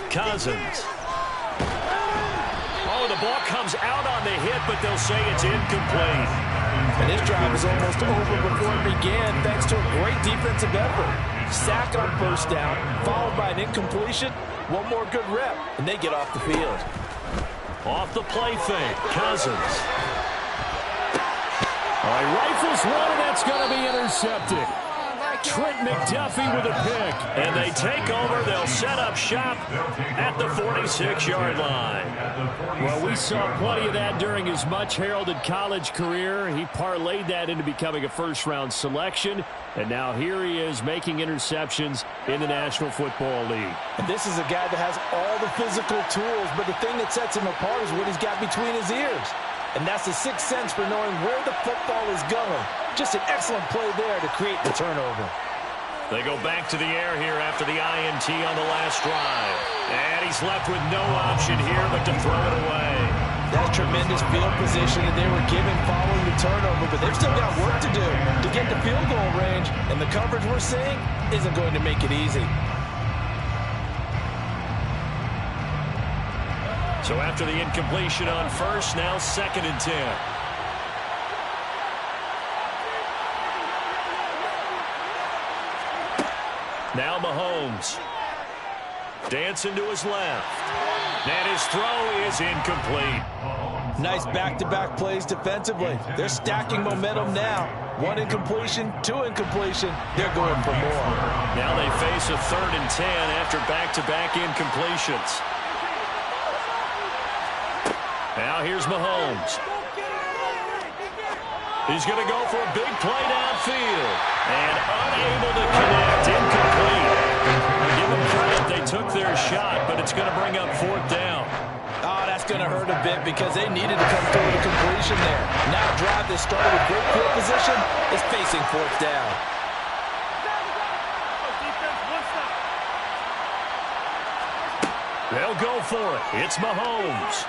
Cousins. Oh, the ball comes out on the hit, but they'll say it's incomplete. And this drive was almost over before it began, thanks to a great defensive effort. Sack on first down, followed by an incompletion. One more good rep, and they get off the field. Off the play fake, Cousins. All right, rifles one, and that's going to be intercepted. Trent McDuffie with a pick. And they take over. They'll set up shop at the 46-yard line. Well, we saw plenty of that during his much-heralded college career. He parlayed that into becoming a first-round selection. And now here he is making interceptions in the National Football League. And this is a guy that has all the physical tools, but the thing that sets him apart is what he's got between his ears. And that's the sixth sense for knowing where the football is going. Just an excellent play there to create the turnover. They go back to the air here after the INT on the last drive. And he's left with no option here but to throw it away. That's tremendous field position that they were given following the turnover, but they've still got work to do to get to field goal range, and the coverage we're seeing isn't going to make it easy. So after the incompletion on first, now 2nd and 10. Now Mahomes. Dancing to his left. And his throw is incomplete. Nice back-to-back plays defensively. They're stacking momentum now. 1 incompletion, 2 incompletion. They're going for more. Now they face a 3rd and 10 after back-to-back incompletions. Now here's Mahomes. He's going to go for a big play downfield. And unable to connect, incomplete. Give them credit, they took their shot, but it's going to bring up 4th down. Oh, that's going to hurt a bit because they needed to come through with a completion there. Now a drive that started with great field position is facing 4th down. They'll go for it. It's Mahomes.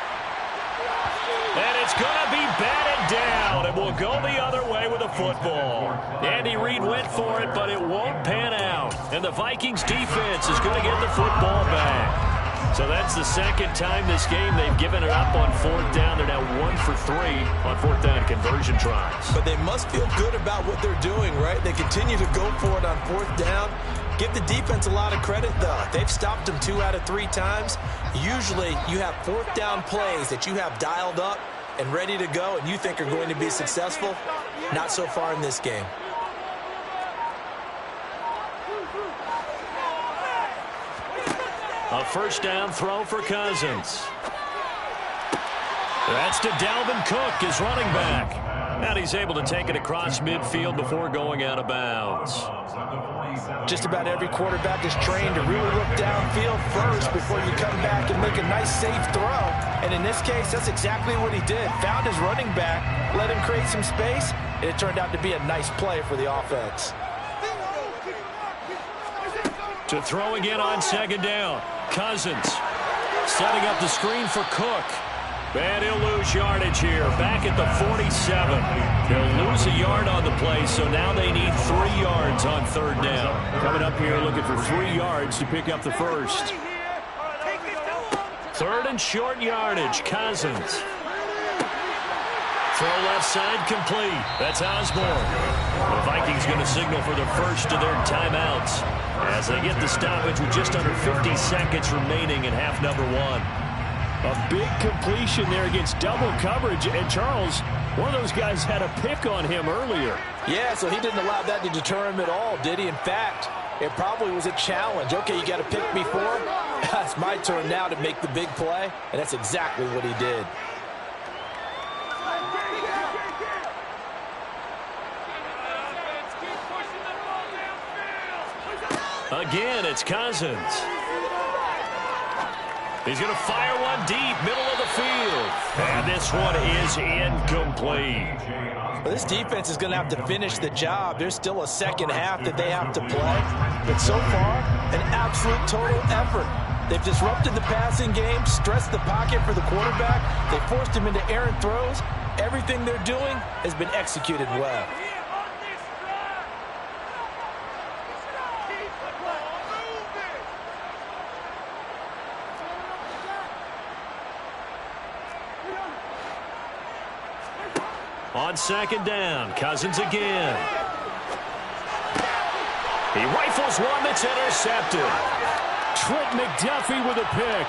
And it's going to be batted down, and we'll go the other way with a football. Andy Reid went for it, but it won't pan out. And the Vikings defense is going to get the football back. So that's the 2nd time this game they've given it up on 4th down. They're now 1 for 3 on 4th down conversion tries. But they must feel good about what they're doing, right? They continue to go for it on 4th down. Give the defense a lot of credit, though. They've stopped them 2 out of 3 times. Usually, you have 4th down plays that you have dialed up and ready to go and you think are going to be successful. Not so far in this game. A 1st down throw for Cousins. That's to Dalvin Cook, his running back. And he's able to take it across midfield before going out of bounds. Just about every quarterback is trained to really look downfield first before you come back and make a nice, safe throw. And in this case, that's exactly what he did. Found his running back, let him create some space, and it turned out to be a nice play for the offense. To throw again on 2nd down. Cousins setting up the screen for Cook. And he'll lose yardage here. Back at the 47. They'll lose a yard on the play, so now they need 3 yards on 3rd down. Coming up here looking for 3 yards to pick up the first. 3rd and short yardage. Cousins. Throw left side complete. That's Osborne. The Vikings going to signal for the first of their timeouts as they get the stoppage with just under 50 seconds remaining in half number 1. A big completion there against double coverage. And Charles, one of those guys had a pick on him earlier. Yeah, so he didn't allow that to deter him at all, did he? In fact, it probably was a challenge. Okay, you got to pick me for? It's my turn now to make the big play, and that's exactly what he did. Again, it's Cousins. He's going to fire one deep, middle of the field. And this one is incomplete. Well, this defense is going to have to finish the job. There's still a 2nd half that they have to play. But so far, an absolute total effort. They've disrupted the passing game, stressed the pocket for the quarterback. They forced him into errant throws. Everything they're doing has been executed well. On 2nd down, Cousins again. He rifles one that's intercepted. Trent McDuffie with a pick.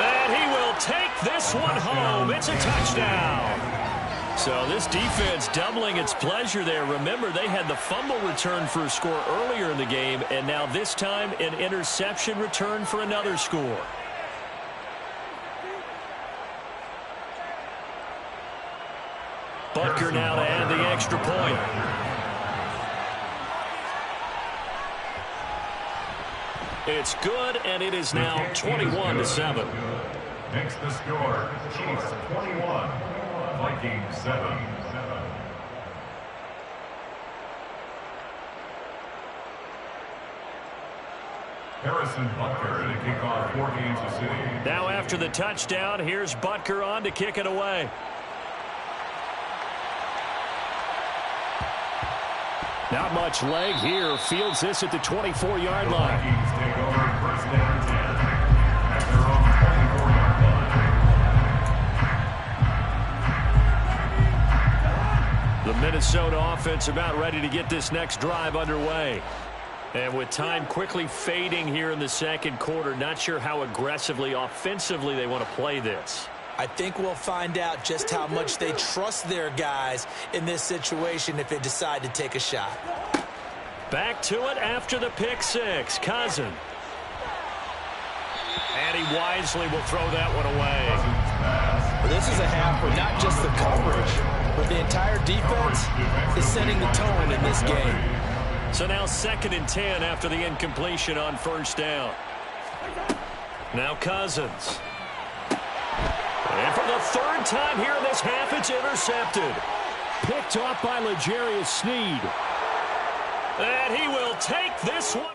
And he will take this one home. It's a touchdown. So this defense doubling its pleasure there. Remember, they had the fumble return for a score earlier in the game, and now this time an interception return for another score. Butker now to add the extra point. It's good, and it is now 21-7. Makes the score Chiefs 21, Vikings 7. Harrison Butker to kick off for Kansas City. Now after the touchdown, here's Butker on to kick it away. Not much leg here. Fields this at the 24-yard line. for first down and 10 at their own 24-yard line. The Minnesota offense about ready to get this next drive underway. And with time quickly fading here in the second quarter, not sure how aggressively, offensively they want to play this. I think we'll find out just how much they trust their guys in this situation if they decide to take a shot. Back to it after the pick six. Cousin. And he wisely will throw that one away. Well, this is a half where not just the coverage, but the entire defense is setting the tone in this game. So now 2nd and 10 after the incompletion on first down. Now Cousins. And for the 3rd time here in this half, it's intercepted. Picked off by L'Jarius Sneed. And he will take this one.